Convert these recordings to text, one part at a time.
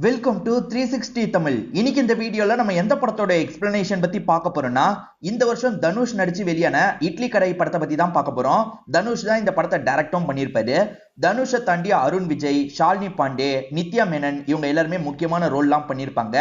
Welcome to 360 Tamil. இன்னைக்கு இந்த வீடியோல நம்ம எந்த படத்தோட எக்ஸ்பிளனேஷன் பத்தி பார்க்க போறோம்னா, இந்த வருஷம் தனுஷ் நடிச்சு வெளியான இட்லி கடை படத்தை பத்தி தான் பார்க்க போறோம். தனுஷ் தான் இந்த படத்தை டைரக்டும் பண்ணியிருப்பாரு. தனுஷை தாண்டி அருண் விஜய், ஷாலினி பாண்டே, நித்யா மேனன் இவங்க எல்லாருமே முக்கியமான ரோல்லாம் பண்ணியிருப்பாங்க.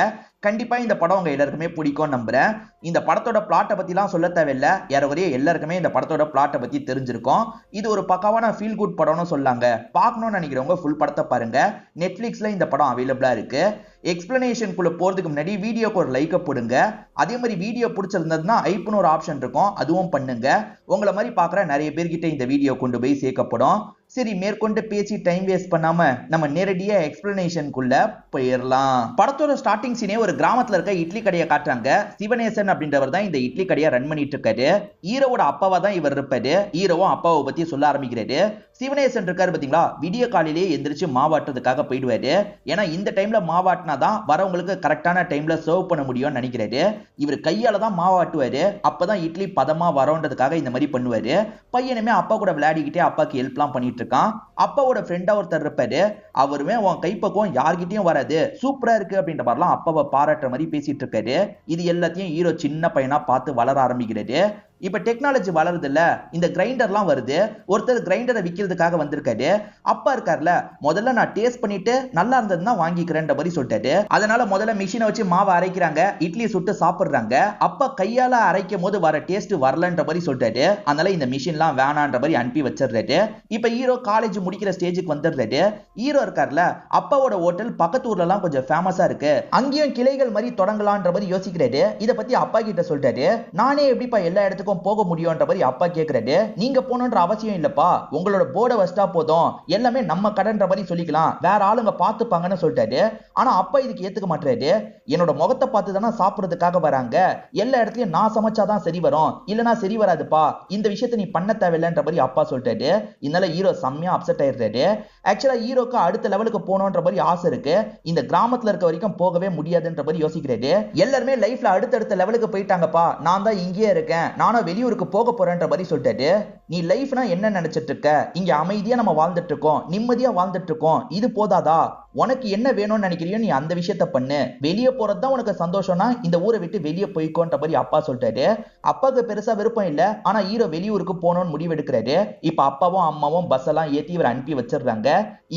கண்டிப்பா இந்த படம் உங்க எல்லாருக்குமே பிடிக்கும் நம்புறேன். இந்த படத்தோட பிளாட்டை பத்திலாம் சொல்ல தேவையில்லை, ஏறவரையே எல்லாருக்குமே இந்த படத்தோட பிளாட்டை பத்தி தெரிஞ்சிருக்கும். இது ஒரு பக்காவான ஃபீல் குட் படம்னு சொல்லாங்க. பார்க்கணும்னு நினைக்கிறவங்க ஃபுல் படத்தை பாருங்க. நெட்ஃபிளிக்ஸ்ல இந்த படம் அவைலபிளா இருக்கு. எக்ஸ்பிளனேஷனுக்குள்ள போறதுக்கு முன்னாடி வீடியோக்கு ஒரு லைக்கை போடுங்க. அதே மாதிரி வீடியோ பிடிச்சிருந்ததுன்னா ஐப்னு ஒரு ஆப்ஷன் இருக்கும், அதுவும் பண்ணுங்க. உங்களை மாதிரி பார்க்குற நிறைய பேர்கிட்ட இந்த வீடியோ கொண்டு போய் சேர்க்கப்படும். சரி, மேற்கொண்டு பேசி டைம் வேஸ்ட் பண்ணாம நம்ம நேரடியா எக்ஸ்பிளனேஷனுக்குள்ள போயிடலாம். படத்தோட ஸ்டார்டிங் சீனே ஒரு கிராமத்துல இருக்க இட்லி கடையை காட்டுறாங்க. சிவனேசன் அப்படின்றவர் தான் இந்த இட்லி கடையை ரன் பண்ணிட்டு இருக்காரு. ஹீரோவோட அப்பாவா தான் இவர் இருப்பாரு. ஹீரோவும் அப்பாவை பத்தி சொல்ல ஆரம்பிக்கிறாரு. சிவனேசன் இருக்காரு பாத்தீங்களா, விடிய காலையிலேயே எந்திரிச்சு மாவாட்டுறதுக்காக போயிடுவாரு. ஏன்னா இந்த டைம்ல மாவாட்டினாதான் வரவங்களுக்கு கரெக்டான டைம்ல சர்வ் பண்ண முடியும்னு நினைக்கிறாரு. இவர் கையால தான் மாவாட்டுவாரு. அப்பதான் இட்லி பதமா வரோன்றதுக்காக இந்த மாதிரி பண்ணுவாரு. பையனுமே அப்பா கூட விளையாடிக்கிட்டே அப்பாக்கு ஹெல்ப்லாம் பண்ணிட்டு இருக்கான். அப்பாவோட ஃப்ரெண்டா ஒருத்தர் இருப்பாரு. அவருமே உன் கைப்பக்கம் யார்கிட்டயும் வராது, சூப்பரா இருக்கு அப்படின்ற மாதிரிலாம் அப்பாவை பாராட்டுற மாதிரி பேசிட்டு இருக்காரு. இது எல்லாத்தையும் ஹீரோ சின்ன பையனா பார்த்து வளர ஆரம்பிக்கிறாரு. இப்ப டெக்னாலஜி வளருது இல்ல, இந்த கிரைண்டர்லாம் வருது. ஒருத்தர் கிரைண்டரை விற்கிறதுக்காக வந்திருக்காரு. அப்பா இருக்காருல, முதல்ல நான் டேஸ்ட் பண்ணிட்டு நல்லா இருந்ததுன்னா வாங்கிக்கிறேன்ற மாதிரி சொல்லிட்டாரு. அதனால முதல்ல மிஷினை வச்சு மாவை அரைக்கிறாங்க, இட்லி சுட்டு சாப்பிடுறாங்க. அப்பா கையால அரைக்கும் போது வர டேஸ்ட் வரலன்ற மாதிரி சொல்லிட்டாரு. அதனால இந்த மிஷின்லாம் வேணான்ற மாதிரி அனுப்பி வச்சிடுறாரு. இப்ப ஹீரோ காலேஜ் முடிக்கிற ஸ்டேஜுக்கு வந்துடுறாரு. ஹீரோ இருக்காருல, அப்பாவோட ஹோட்டல் பக்கத்து ஊர்ல எல்லாம் கொஞ்சம் ஃபேமஸா இருக்கு, அங்கேயும் கிளைகள் மாதிரி தொடங்கலான்ற மாதிரி யோசிக்கிறாரு. இதை பத்தி அப்பா கிட்ட சொல்லிட்டாரு. நானே எப்படிப்பா எல்லா இடத்துக்கும் போக முடியும்ன்ற மாதிரி அப்பா கேக்குறாரு. நீங்க போகணும்ன்ற அவசியம் இல்லப்பா, உங்களோட போர்டை வச்சிட்டா போதும், எல்லாமே நம்ம கடன்ற மாதிரி சொல்லிக்கலாம், வேற ஆளுங்க பார்த்துப்பாங்கன்னு சொல்லிட்டாரு. ஆனா அப்பா இதுக்கு ஏத்துக்க மாட்டாரு. என்னோட முகத்தை பார்த்து தானே சாப்பிடுறதுக்காக வராங்க, எல்லா இடத்துலயும் நான் சமைச்சாதான் சரி வரும், இல்லனா சரி வராதுப்பா, இந்த விஷயத்தை நீ பண்ண தேவையில்லைன்ற மாதிரி அப்பா சொல்லிட்டாரு. இதனால ஹீரோ செம்மையா அப்செட் ஆயிடுறாரு. ஆக்சுவலா ஹீரோக்கு அடுத்த லெவலுக்கு போகணும்ன்ற மாதிரி ஆசை இருக்கு. இந்த கிராமத்துல இருக்க வரைக்கும் போகவே முடியாதுன்ற மாதிரி யோசிக்கிறாரு. எல்லாருமே லைஃப்ல அடுத்தடுத்த லெவலுக்கு போயிட்டாங்கப்பா, நான் தான் இங்கேயே இருக்கேன், நானும் வெளியூருக்கு போக போறேன்ற மாதிரி சொல்லிட்டாரு. நீ லைஃப்னா என்ன நினைச்சிட்டு இருக்க, இங்க அமைதியா நம்ம வாழ்ந்துட்டு இருக்கோம், நிம்மதியா வாழ்ந்துட்டு இருக்கோம், இது போதாதா, உனக்கு என்ன வேணும்னு நினைக்கிறியோ நீ அந்த விஷயத்த பண்ணு, வெளியே போறதுதான் உனக்கு சந்தோஷம்னா இந்த ஊரை விட்டு வெளியே போய்க்கோன்ற மாதிரி அப்பா சொல்லிட்டாரு. அப்பாவுக்கு பெருசா விருப்பம் இல்ல, ஆனா ஹீரோ வெளியூருக்கு போகணும்னு முடிவு எடுக்கிறாரு. இப்ப அப்பாவும் அம்மாவும் பஸ் எல்லாம் ஏத்தி இவர் அனுப்பி வச்சிடுறாங்க.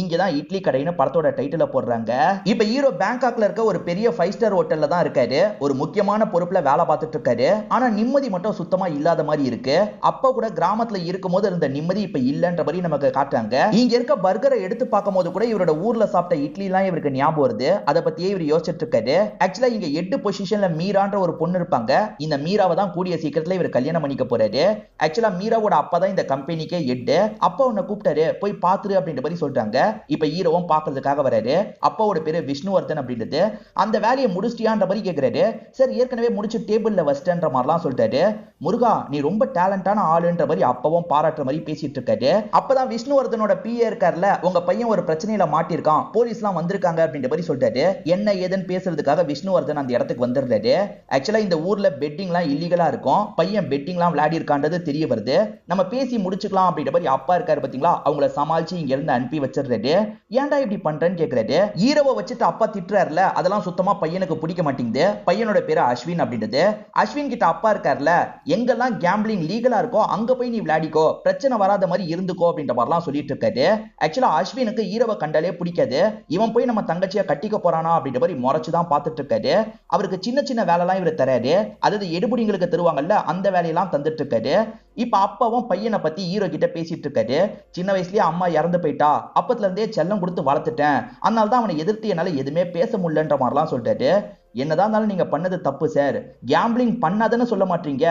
இங்கதான் இட்லி கடைன்னு படத்தோட டைட்டில போடுறாங்க. இப்ப ஹீரோ பேங்காக்ல இருக்க ஒரு பெரிய 5 ஸ்டார் ஹோட்டல்ல தான் இருக்காரு. ஒரு முக்கியமான பொறுப்புல வேலை பார்த்துட்டு இருக்காரு. ஆனா நிம்மதி மட்டும் சுத்தமா இல்லாத மாதிரி இருக்கு. அப்பா கூட கிராமத்துல இருக்கும் போது இருந்த நிம்மதி இப்ப இல்லன்ற மாதிரி நமக்கு காட்டுறாங்க. இங்க இருக்க பர்கரை எடுத்து பார்க்கும் போது கூட இவரோட ஊர்ல சாப்பிட்ட இட்லி எல்லாம் இவருக்கு ஞாபகம் வருது. அதை பத்தியே இவர் யோசிச்சுட்டு இருக்காரு. ஆக்சுவலா இங்க 8 பொசிஷன்ல மீரான்ற ஒரு பொண்ணு இருப்பாங்க. இந்த மீராவை தான் கூடிய சீக்கிரத்துல இவர் கல்யாணம் பண்ணிக்க போறாரு. ஆக்சுவலா மீராவோட அப்பா தான் இந்த கம்பெனிக்கே ஹெட். அப்பா உன்னை கூப்பிட்டாரு, போய் பாத்துரு அப்படின்ற மாதிரி சொல்றாங்க. இப்ப ஹீரோவும் பாக்குறதுக்காக வராரு. அப்பாவோட பேரு விஷ்ணுவர்தன் அப்படின்றது. அந்த வேலையை முடிச்சிட்டியான்ற மாதிரி கேக்குறாரு. சார் ஏற்கனவே முடிச்சு டேபிள்ல வச்சிட்டேன்ற மாதிரிலாம் சொல்லிட்டாரு. முருகா நீ ரொம்ப டேலண்டான ஆளுன்ற மாதிரி அப்பாவும் பாராட்டுற மாதிரி பேசிட்டு இருக்காரு. அப்பதான் விஷ்ணுவர்தனோட பிஏ இருக்காருல, உங்க பையன் ஒரு பிரச்சனையில மாட்டிருக்கான், போலீஸ்லாம் வந்திருக்காங்க அப்படின்ற மாதிரி சொல்லிட்டாரு. என்ன ஏதுன்னு பேசுறதுக்காக விஷ்ணுவர்தன் அந்த இடத்துக்கு வந்துடுறாரு. ஆக்சுவலா இந்த ஊர்ல பெட்டிங்லாம் இல்லீகலா இருக்கும். பையன் பெட்டிங்லாம் விளையாடி இருக்கான்றது தெரிய வருது. நம்ம பேசி முடிச்சுக்கலாம் அப்படின்ற மாதிரி அப்பா இருக்காரு பாத்தீங்களா, அவங்கள சமாளிச்சு இங்க இருந்து அனுப்பி வச்சிடுறாரு. ஏன்டா இப்படி பண்றேன்னு கேக்குறாரு. ஹீரோவை வச்சுட்டு அப்பா திட்டுறாருல, அதெல்லாம் சுத்தமா பையனுக்கு பிடிக்க மாட்டேங்குது. பையனோட பேரு அஸ்வின் அப்படின்றது. அஸ்வின் கிட்ட அப்பா இருக்காருல, எங்கெல்லாம் கேம்பிளிங் லீகலா இருக்கோ அங்க போய் நீ விளையாடிக்கோ, பிரச்சனை வராத மாதிரி இருந்துக்கோ அப்படின்ற மாதிரிலாம் சொல்லிட்டு இருக்காரு. ஆக்சுவலா அஸ்வினுக்கு ஹீரோவை கண்டாலே பிடிக்காது. இவன் போய் நம்ம தங்கச்சியை கட்டிக்க போறானா அப்படின்ற மாதிரி முறைச்சுதான் பார்த்துட்டு இருக்காரு. அவருக்கு சின்ன சின்ன வேலைலாம் இவர் தராரு. அதாவது எடுபடிங்களுக்கு தருவாங்கல்ல, அந்த வேலையெல்லாம் தந்துட்டு இருக்காரு. இப்ப அப்பாவும் பையனை பத்தி ஹீரோ கிட்ட பேசிட்டு இருக்காரு. சின்ன வயசுலயே அம்மா இறந்து போயிட்டா, அப்பத்துல இருந்தே செல்லம் கொடுத்து வளர்த்துட்டேன், அதனால தான் அவனை எதிர்த்து என்னால எதுவுமே பேச முடியலன்ற மாதிரிலாம் சொல்லிட்டாரு. என்னதான் இருந்தாலும் நீங்க பண்ணது தப்பு சார், கேம்பிளிங் பண்ணாதன்னு சொல்ல மாட்டீங்க,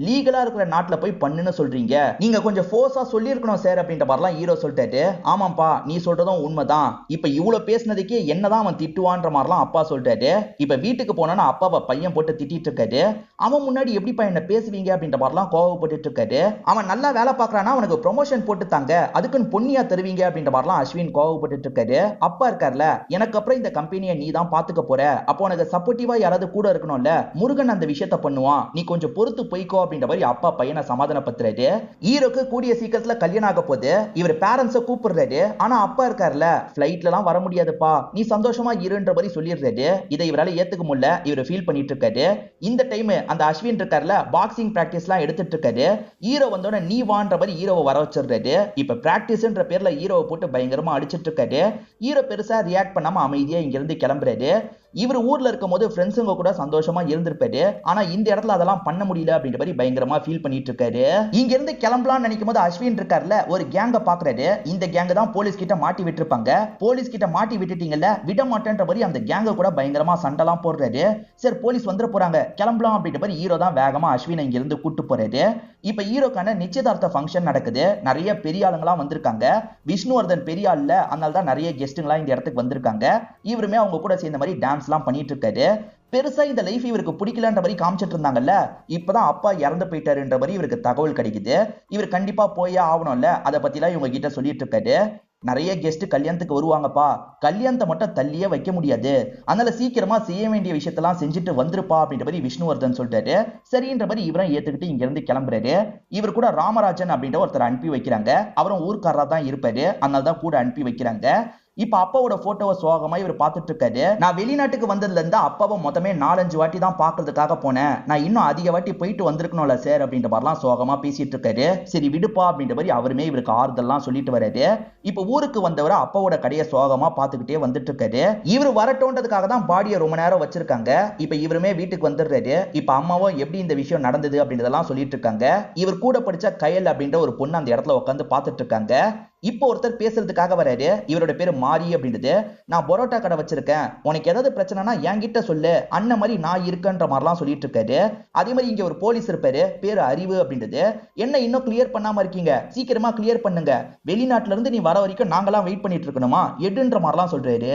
லீகலா இருக்கிற நாட்டுல போய் பண்ணுன்னு சொல்றீங்க, நீங்க கொஞ்சம் ஃபோர்ஸா சொல்லி இருக்கணும் சார் அப்படின்ற மாதிரிலாம் ஹீரோ சொல்லிட்டாரு. ஆமாப்பா நீ சொல்றதும் உண்மைதான், இப்ப இவ்வளவு பேசினதுக்கே என்னதான் அவன் திட்டுவான்ற மாதிரிலாம் அப்பா சொல்லிட்டாரு. இப்ப வீட்டுக்கு போனா அப்பாவை பையன் போட்டு திட்டிட்டு இருக்காரு. அவன் முன்னாடி எப்படிப்பா என்ன பேசுவீங்க அப்படின்ற மாதிரிலாம் கோவப்பட்டு இருக்காரு. அவன் நல்லா வேலை பார்க்கறானா அவனுக்கு ப்ரொமோஷன் போட்டு தாங்க, அதுக்குன்னு பொன்னியா தருவீங்க அப்படின்ற மாதிரிலாம் அஸ்வின் கோவப்பட்டு இருக்காரு. அப்பா இருக்காருல, எனக்கு அப்புறம் இந்த கம்பெனியை நீ தான் பாத்துக்க போற, அப்போ உனக்கு சப்போர்ட் சப்போர்ட்டிவா யாராவது கூட இருக்கணும்ல, முருகன் அந்த விஷயத்த பண்ணுவான், நீ கொஞ்சம் பொறுத்து போய்க்கோ அப்படின்ற மாதிரி அப்பா பையனை சமாதானப்படுத்துறாரு. ஹீரோக்கு கூடிய சீக்கிரத்துல கல்யாணம் ஆக போது. இவர் பேரண்ட்ஸை கூப்பிடுறாரு. ஆனா அப்பா இருக்காருல, பிளைட்ல எல்லாம் வர முடியாதுப்பா, நீ சந்தோஷமா இருன்ற மாதிரி சொல்லிடுறாரு. இதை இவரால ஏத்துக்க முடியல. இவர் ஃபீல் பண்ணிட்டு இருக்காரு. இந்த டைம் அந்த அஸ்வின் இருக்காருல, பாக்ஸிங் பிராக்டிஸ் எல்லாம் எடுத்துட்டு இருக்காரு. ஹீரோ வந்தோடனே நீ வான்ற மாதிரி ஹீரோவை வர வச்சிடுறாரு. இப்ப பிராக்டிஸ்ன்ற பேர்ல ஹீரோவை போட்டு பயங்கரமா அடிச்சிட்டு இருக்காரு. ஹீரோ பெருசா ரியாக்ட் பண்ணாம அமைதியா இங்க இருந்து கிளம்புறாரு. இவர் ஊர்ல இருக்கும் போது ஃப்ரெண்ட்ஸுங்க கூட சந்தோஷமா இருந்திருப்பாரு. ஆனா இந்த இடத்துல அதெல்லாம் பண்ண முடியல அப்படின்ற மாதிரி பயங்கரமா ஃபீல் பண்ணிட்டு இருக்காரு. இங்க இருந்து கிளம்பலாம்னு நினைக்கும் போது அஸ்வின் இருக்காருல, ஒரு கேங்க பாக்குறாரு. இந்த கேங்க தான் போலீஸ் கிட்ட மாட்டி விட்டுருப்பாங்க. போலீஸ் கிட்ட மாட்டி விட்டுட்டீங்கல்ல, விட மாட்டேன்ற மாதிரி அந்த கேங்க கூட பயங்கரமா சண்டைலாம் போடுறாரு. சரி போலீஸ் வந்துட போறாங்க, கிளம்பலாம் அப்படின்ற மாதிரி ஹீரோ தான் வேகமா அஸ்வினை இங்க இருந்து கூட்டு போறாரு. இப்ப ஹீரோக்கான நிச்சயதார்த்த ஃபங்க்ஷன் நடக்குது. நிறைய பெரிய ஆளுங்களாம் வந்திருக்காங்க. விஷ்ணுவர்தன் பெரிய ஆள்ல, அதனால தான் நிறைய கெஸ்ட்டுங்களா இந்த இடத்துக்கு வந்திருக்காங்க. இவருமே அவங்க கூட சேர்ந்த மாதிரி டான்ஸ் எல்லாம் பண்ணிட்டு இருக்காரு. பெருசா இந்த லைஃப் இவருக்கு பிடிக்கலன்ற மாதிரி காமிச்சிட்டு இருந்தாங்கல்ல, இப்பதான் அப்பா இறந்து போயிட்டாருன்ற மாதிரி இவருக்கு தகவல் கிடைக்குது. இவர் கண்டிப்பா போயே ஆகணும்ல, அதை பத்தி எல்லாம் இவங்க கிட்ட சொல்லிட்டு இருக்காரு. நிறைய கெஸ்ட் கல்யாணத்துக்கு வருவாங்கப்பா, கல்யாணத்தை மட்டும் தள்ளியே வைக்க முடியாது, அதனால சீக்கிரமா செய்ய வேண்டிய விஷயத்தெல்லாம் செஞ்சுட்டு வந்துருப்பா அப்படின்ற மாதிரி விஷ்ணுவர்தன் சொல்லிட்டாரு. சரின்ற மாதிரி இவரும் ஏத்துக்கிட்டு இங்க இருந்து கிளம்புறாரு. இவர் கூட ராமராஜன் அப்படின்ற ஒருத்தர் அனுப்பி வைக்கிறாங்க. அவரும் ஊர்க்காரரா தான் இருப்பாரு, அதனால தான் கூட அனுப்பி வைக்கிறாங்க. இப்ப அப்பாவோட போட்டோவை சோகமா இவர் பார்த்துட்டு இருக்காரு. நான் வெளிநாட்டுக்கு வந்ததுல இருந்து அப்பாவை மொத்தமே 4-5 வாட்டி தான் பாக்குறதுக்காக போனேன், நான் இன்னும் அதிக வாட்டி போயிட்டு வந்திருக்கணும்ல சார் அப்படின்ற மாதிரிலாம் சோகமா பேசிட்டு இருக்காரு. சரி விடுப்பா அப்படின்ற மாதிரி அவருமே இவருக்கு ஆறுதல்லாம் சொல்லிட்டு வராரு. இப்ப ஊருக்கு வந்தவரை அப்பாவோட கடையை சோகமா பார்த்துக்கிட்டே வந்துட்டு இருக்காரு. இவர் வரட்டோன்றதுக்காக தான் பாடியை ரொம்ப நேரம் வச்சிருக்காங்க. இப்ப இவருமே வீட்டுக்கு வந்துடுறாரு. இப்ப அம்மாவும் எப்படி இந்த விஷயம் நடந்தது அப்படின்றதெல்லாம் சொல்லிட்டு இருக்காங்க. இவர் கூட படிச்ச கயல் அப்படின்ற ஒரு பொண்ணு அந்த இடத்துல உட்காந்து பார்த்துட்டு இருக்காங்க. இப்போ ஒருத்தர் பேசுறதுக்காக வராரு. இவரோட பேரு மாரி அப்படின்றது. நான் பரோட்டா கடை வச்சிருக்கேன், உனக்கு ஏதாவது பிரச்சனைனா என்கிட்ட சொல்லு, அண்ணன் மாதிரி நான் இருக்கன்ற மாதிரிலாம் சொல்லிட்டு இருக்காரு. அதே மாதிரி இங்க ஒரு போலீஸ் இருப்பாரு, பேரு அறிவு அப்படின்றது. என்ன இன்னும் கிளியர் பண்ணாம இருக்கீங்க, சீக்கிரமா கிளியர் பண்ணுங்க, வெளிநாட்டுல இருந்து நீ வர வரைக்கும் நாங்களாம் வெயிட் பண்ணிட்டு இருக்கணுமா எடுன்ற மாதிரிலாம் சொல்றாரு.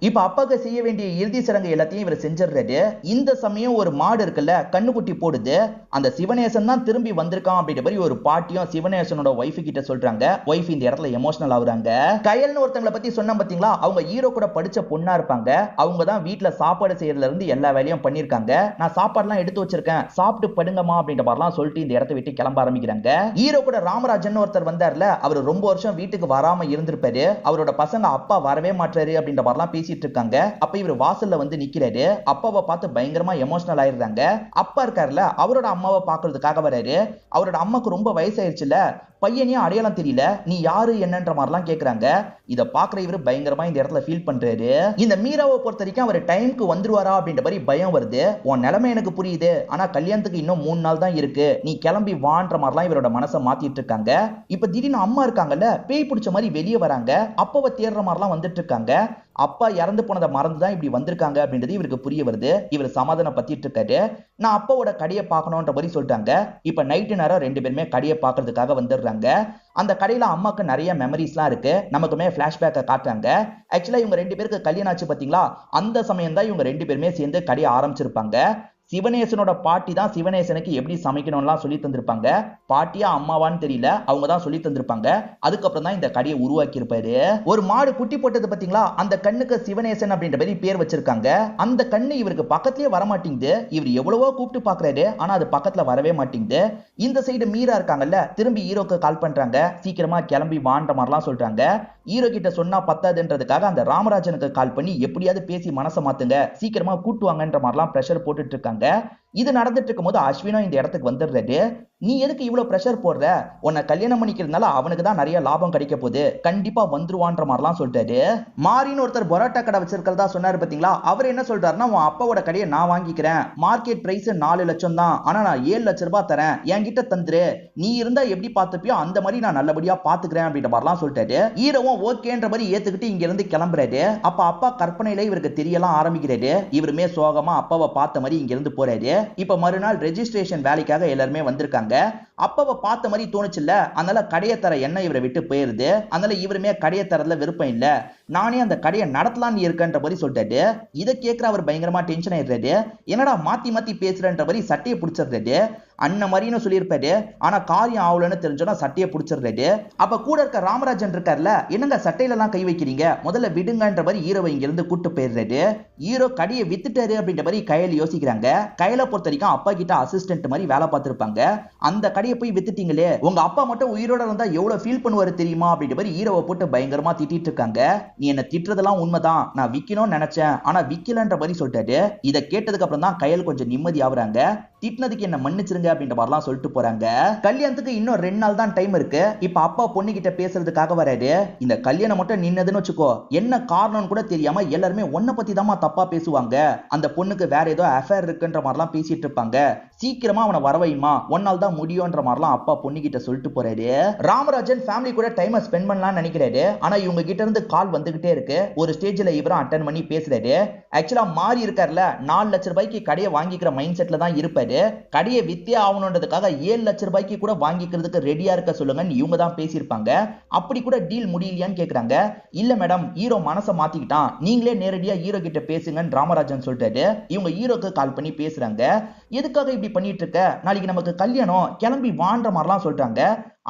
இப்ப அப்பாக்கு செய்ய வேண்டிய இறுதி சடங்கு எல்லாத்தையும் இவர் செஞ்சிடறாரு. இந்த சமயம் ஒரு மாடு இருக்குல்ல, கண்ணுக்குட்டி போடுது. அந்த சிவனேசன் தான் திரும்பி வந்திருக்கான் அப்படின்ற மாதிரி ஒரு பாட்டியும் சிவனேசனோட ஒய்ஃபு கிட்ட சொல்றாங்க. ஒய்ஃப் இந்த இடத்துல எமோஷனல் ஆகுறாங்க. கயல்னு ஒருத்தங்களை பத்தி சொன்ன பாத்தீங்களா, அவங்க ஹீரோ கூட படிச்ச பொண்ணா இருப்பாங்க. அவங்க தான் வீட்டுல சாப்பாடு செய்யறதுல இருந்து எல்லா வேலையும் பண்ணிருக்காங்க. நான் சாப்பாடுலாம் எடுத்து வச்சிருக்கேன், சாப்பிட்டு படுங்கம்மா அப்படின்ற மாதிரிலாம் சொல்லிட்டு இந்த இடத்தை விட்டு கிளம்ப ஆரம்பிக்கிறாங்க. ஹீரோ கூட ராமராஜன் ஒருத்தர் வந்தார்ல, அவர் ரொம்ப வருஷம் வீட்டுக்கு வராம இருந்திருப்பாரு. அவரோட பசங்க அப்பா வரவே மாட்டாரு அப்படின்ற மாதிரிலாம் பேசிட்டு இருக்காங்க. அப்ப இவர் வாசல்ல வந்து நிக்கிறாரு. அப்பாவை பார்த்து பயங்கரமா எமோஷனல் ஆயிடுறாங்க. அப்பா இருக்காருல, அவரோட அம்மாவை பாக்குறதுக்காக வராரு. அவரோட அம்மாக்கு ரொம்ப வயசாயிருச்சுல, பையனையும் அடையாளம் தெரியல, நீ யாரு என்னன்ற மாதிரிலாம் கேக்குறாங்க. இத பாக்குற இவரு பயங்கரமா இந்த இடத்துல ஃபீல் பண்றாரு. இந்த மீராவை பொறுத்த வரைக்கும் அவர் டைம்க்கு வந்துருவாரா அப்படின்ற மாதிரி பயம் வருது. உன் நிலைமை எனக்கு புரியுது, ஆனா கல்யாணத்துக்கு இன்னும் 3 நாள் தான் இருக்கு, நீ கிளம்பி வான்ற மாதிரிலாம் இவரோட மனசை மாத்திட்டு இருக்காங்க. இப்ப திடீர்னு அம்மா இருக்காங்கல்ல, பேய் பிடிச்ச மாதிரி வெளியே வராங்க. அப்பாவை தேடுற மாதிரிலாம் வந்துட்டு இருக்காங்க. அப்பா இறந்து போனதை மறந்துதான் இப்படி வந்திருக்காங்க அப்படின்றது இவருக்கு புரிய வருது. இவர் சமாதானம் பத்திட்டு இருக்காரு. நான் அப்பாவோட கடையை பார்க்கணும்ன்ற மாதிரி சொல்லிட்டாங்க. இப்ப நைட்டு நேரம் 2 பேருமே கடையை பார்க்கறதுக்காக வந்துடுறாங்க. அந்த கடையில அம்மாக்கு நிறைய மெமரிஸ்லாம் இருக்கு. நமக்குமே பிளாஷ்பேக்கை காட்டுறாங்க. ஆக்சுவலா இவங்க 2 பேருக்கு கல்யாணம் ஆச்சு பாத்தீங்களா, அந்த சமயம் தான் இவங்க 2 பேருமே சேர்ந்து கடையை ஆரம்பிச்சிருப்பாங்க. சிவனேசனோட பாட்டி தான் சிவனேசனுக்கு எப்படி சமைக்கணும்லாம் சொல்லி தந்திருப்பாங்க. பாட்டியா அம்மாவான்னு தெரியல, அவங்க தான் சொல்லி தந்திருப்பாங்க. அதுக்கப்புறம் தான் இந்த கடையை உருவாக்கி இருப்பாரு. ஒரு மாடு குட்டி போட்டது பாத்தீங்களா, அந்த கண்ணுக்கு சிவனேசன் அப்படின்ற மாதிரி பேர் வச்சிருக்காங்க. அந்த கண்ணு இவருக்கு பக்கத்துலயே வர மாட்டேங்குது. இவர் எவ்வளவோ கூப்பிட்டு பாக்குறாரு, ஆனா அது பக்கத்துல வரவே மாட்டேங்குது. இந்த சைடு மீரா இருக்காங்கல்ல, திரும்பி ஹீரோக்கு கால் பண்றாங்க. சீக்கிரமா கிளம்பி வான்ற மாதிரிலாம் சொல்றாங்க. ஹீரோ கிட்ட சொன்னா பத்தாதுன்றதுக்காக அந்த ராமராஜனுக்கு கால் பண்ணி எப்படியாவது பேசி மனசை மாத்துங்க, சீக்கிரமா கூட்டுவாங்கன்ற மாதிரிலாம் பிரஷர் போட்டுட்டு இருக்காங்க. இது நடந்துட்டு இருக்கும் போது அஸ்வினும் இந்த இடத்துக்கு வந்துடுறாரு. நீ எதுக்கு இவ்வளவு பிரஷர் போடுற, உன்னை கல்யாணம் பண்ணிக்கிறதுனால அவனுக்கு தான் நிறைய லாபம் கிடைக்க போகுது, கண்டிப்பா வந்துருவான்ற மாதிரிலாம் சொல்லிட்டாரு. மாரின்னு ஒருத்தர் பரோட்டா கடை வச்சிருக்கிறதா சொன்னாரு பாத்தீங்களா, அவர் என்ன சொல்றாருன்னா, உன் அப்பாவோட கடையை நான் வாங்கிக்கிறேன், மார்க்கெட் பிரைஸ் 4 லட்சம் தான், ஆனா நான் 7 லட்சம் ரூபாய் தரேன், என்கிட்ட தந்துரு, நீ இருந்தா எப்படி பாத்துப்பியோ அந்த மாதிரி நான் நல்லபடியா பாத்துக்கிறேன் அப்படின்ற மாதிரிலாம் சொல்லிட்டாரு. ஹீரோவும் ஓகேன்ற மாதிரி ஏத்துக்கிட்டு இங்க இருந்து கிளம்புறாரு. அப்ப அப்பா கற்பனையில இவருக்கு தெரியலாம் ஆரம்பிக்கிறாரு. இவருமே சோகமா அப்பாவை பார்த்த மாதிரி இங்க இருந்து போறாரு. இப்ப மறுநாள் ரெஜிஸ்ட்ரேஷன் வேலைக்காக எல்லாருமே வந்திருக்காங்க. அப்பாவை பார்த்த மாதிரி தோணுச்சுல்ல, அதனால கடையை தர எண்ணம் இவரை விட்டு போயிருது. அதனால இவருமே கடையை தரதுல விருப்பம் இல்ல, நானே அந்த கடையை நடத்தலாம்னு இருக்கன்ற மாதிரி சொல்லிட்டாரு. இதை கேட்கிற அவர் பயங்கரமா டென்ஷன் ஆயிடுறாரு. என்னடா மாத்தி மாத்தி பேசுறன்ற மாதிரி சட்டையை பிடிச்சிடுறாரு. அண்ணன் மாதிரின்னு சொல்லியிருப்பாரு, ஆனா காரியம் ஆகலன்னு தெரிஞ்சோன்னா சட்டையை பிடிச்சிடுறாரு. அப்ப கூட இருக்க ராமராஜன் இருக்காருல்ல, என்னங்க சட்டையில எல்லாம் கை வைக்கிறீங்க, முதல்ல விடுங்கன்ற மாதிரி ஹீரோவை இங்க இருந்து கூட்டு போயிடுறாரு. ஹீரோ கடையை வித்துட்டாரு அப்படின்ற மாதிரி கயல் யோசிக்கிறாங்க. கயலை பொறுத்த வரைக்கும் அப்பா கிட்ட அசிஸ்டன்ட் மாதிரி வேலை பார்த்திருப்பாங்க. அந்த கடையை போய் வித்துட்டீங்களே, உங்க அப்பா மட்டும் உயிரோட இருந்தா எவ்வளவு ஃபீல் பண்ணுவாரு தெரியுமா அப்படின்ற மாதிரி ஹீரோவை போட்டு பயங்கரமா திட்டிட்டு இருக்காங்க. நீ என்ன திட்டுறதெல்லாம் உண்மைதான், நான் விக்கணும்னு நினைச்சேன், ஆனா விக்கலன்ற மாதிரி சொல்லிட்டாரு. இதை கேட்டதுக்கு அப்புறம் தான் கயல் கொஞ்சம் நிம்மதி ஆகுறாங்க. திட்டினதுக்கு என்ன மன்னிச்சிருங்க அப்படின்ற மாதிரிலாம் சொல்லிட்டு போறாங்க. கல்யாணத்துக்கு இன்னும் 2 நாள் தான் டைம் இருக்கு. இப்ப அப்பா பொண்ணு கிட்ட பேசுறதுக்காக வராரு. இந்த கல்யாணம் மட்டும் நின்னதுன்னு வச்சுக்கோ, என்ன காரணம் கூட தெரியாம எல்லாருமே உன்னை பத்தி தான் தப்பா பேசுவாங்க, அந்த பொண்ணுக்கு வேற ஏதோ அஃபேர் இருக்குன்ற மாதிரிலாம் பேசிட்டு இருப்பாங்க, சீக்கிரமா அவனை வரவையுமா, ஒன்னால் தான் முடியும்ன்ற மாதிரிலாம் அப்பா பொண்ணு கிட்ட சொல்லிட்டு போறாரு. ராமராஜன் ஃபேமிலி கூட டைம் ஸ்பெண்ட் பண்ணலாம்னு நினைக்கிறாரு. ஆனா இவங்க கிட்ட இருந்து கால் வந்துகிட்டே இருக்கு. ஒரு ஸ்டேஜ்ல இவரும் அட்டன் பண்ணி பேசுறாரு. ஆக்சுவலா மாறி இருக்கார்ல, 4 லட்சம் ரூபாய்க்கு கடையை வாங்கிக்கிற மைண்ட் செட்ல தான் இருப்பாரு. கடையை வித்தே ஆகணுன்றதுக்காக 7 லட்சம் ரூபாய்க்கு கூட வாங்கிக்கிறதுக்கு ரெடியா இருக்க சொல்லுங்கன்னு இவங்க தான் பேசியிருப்பாங்க. அப்படி கூட டீல் முடியலையான்னு கேக்குறாங்க. இல்ல மேடம், ஹீரோ மனசை மாத்திக்கிட்டான், நீங்களே நேரடியா ஹீரோ கிட்ட பேசுங்கன்னு ராமராஜன் சொல்லிட்டாரு. இவங்க ஹீரோக்கு கால் பண்ணி பேசுறாங்க. எதுக்காக இப்படி பண்ணிட்டு இருக்க, நாளைக்கு நமக்கு கல்யாணம், கிளம்பி வான்ற மாதிரிலாம் சொல்றாங்க.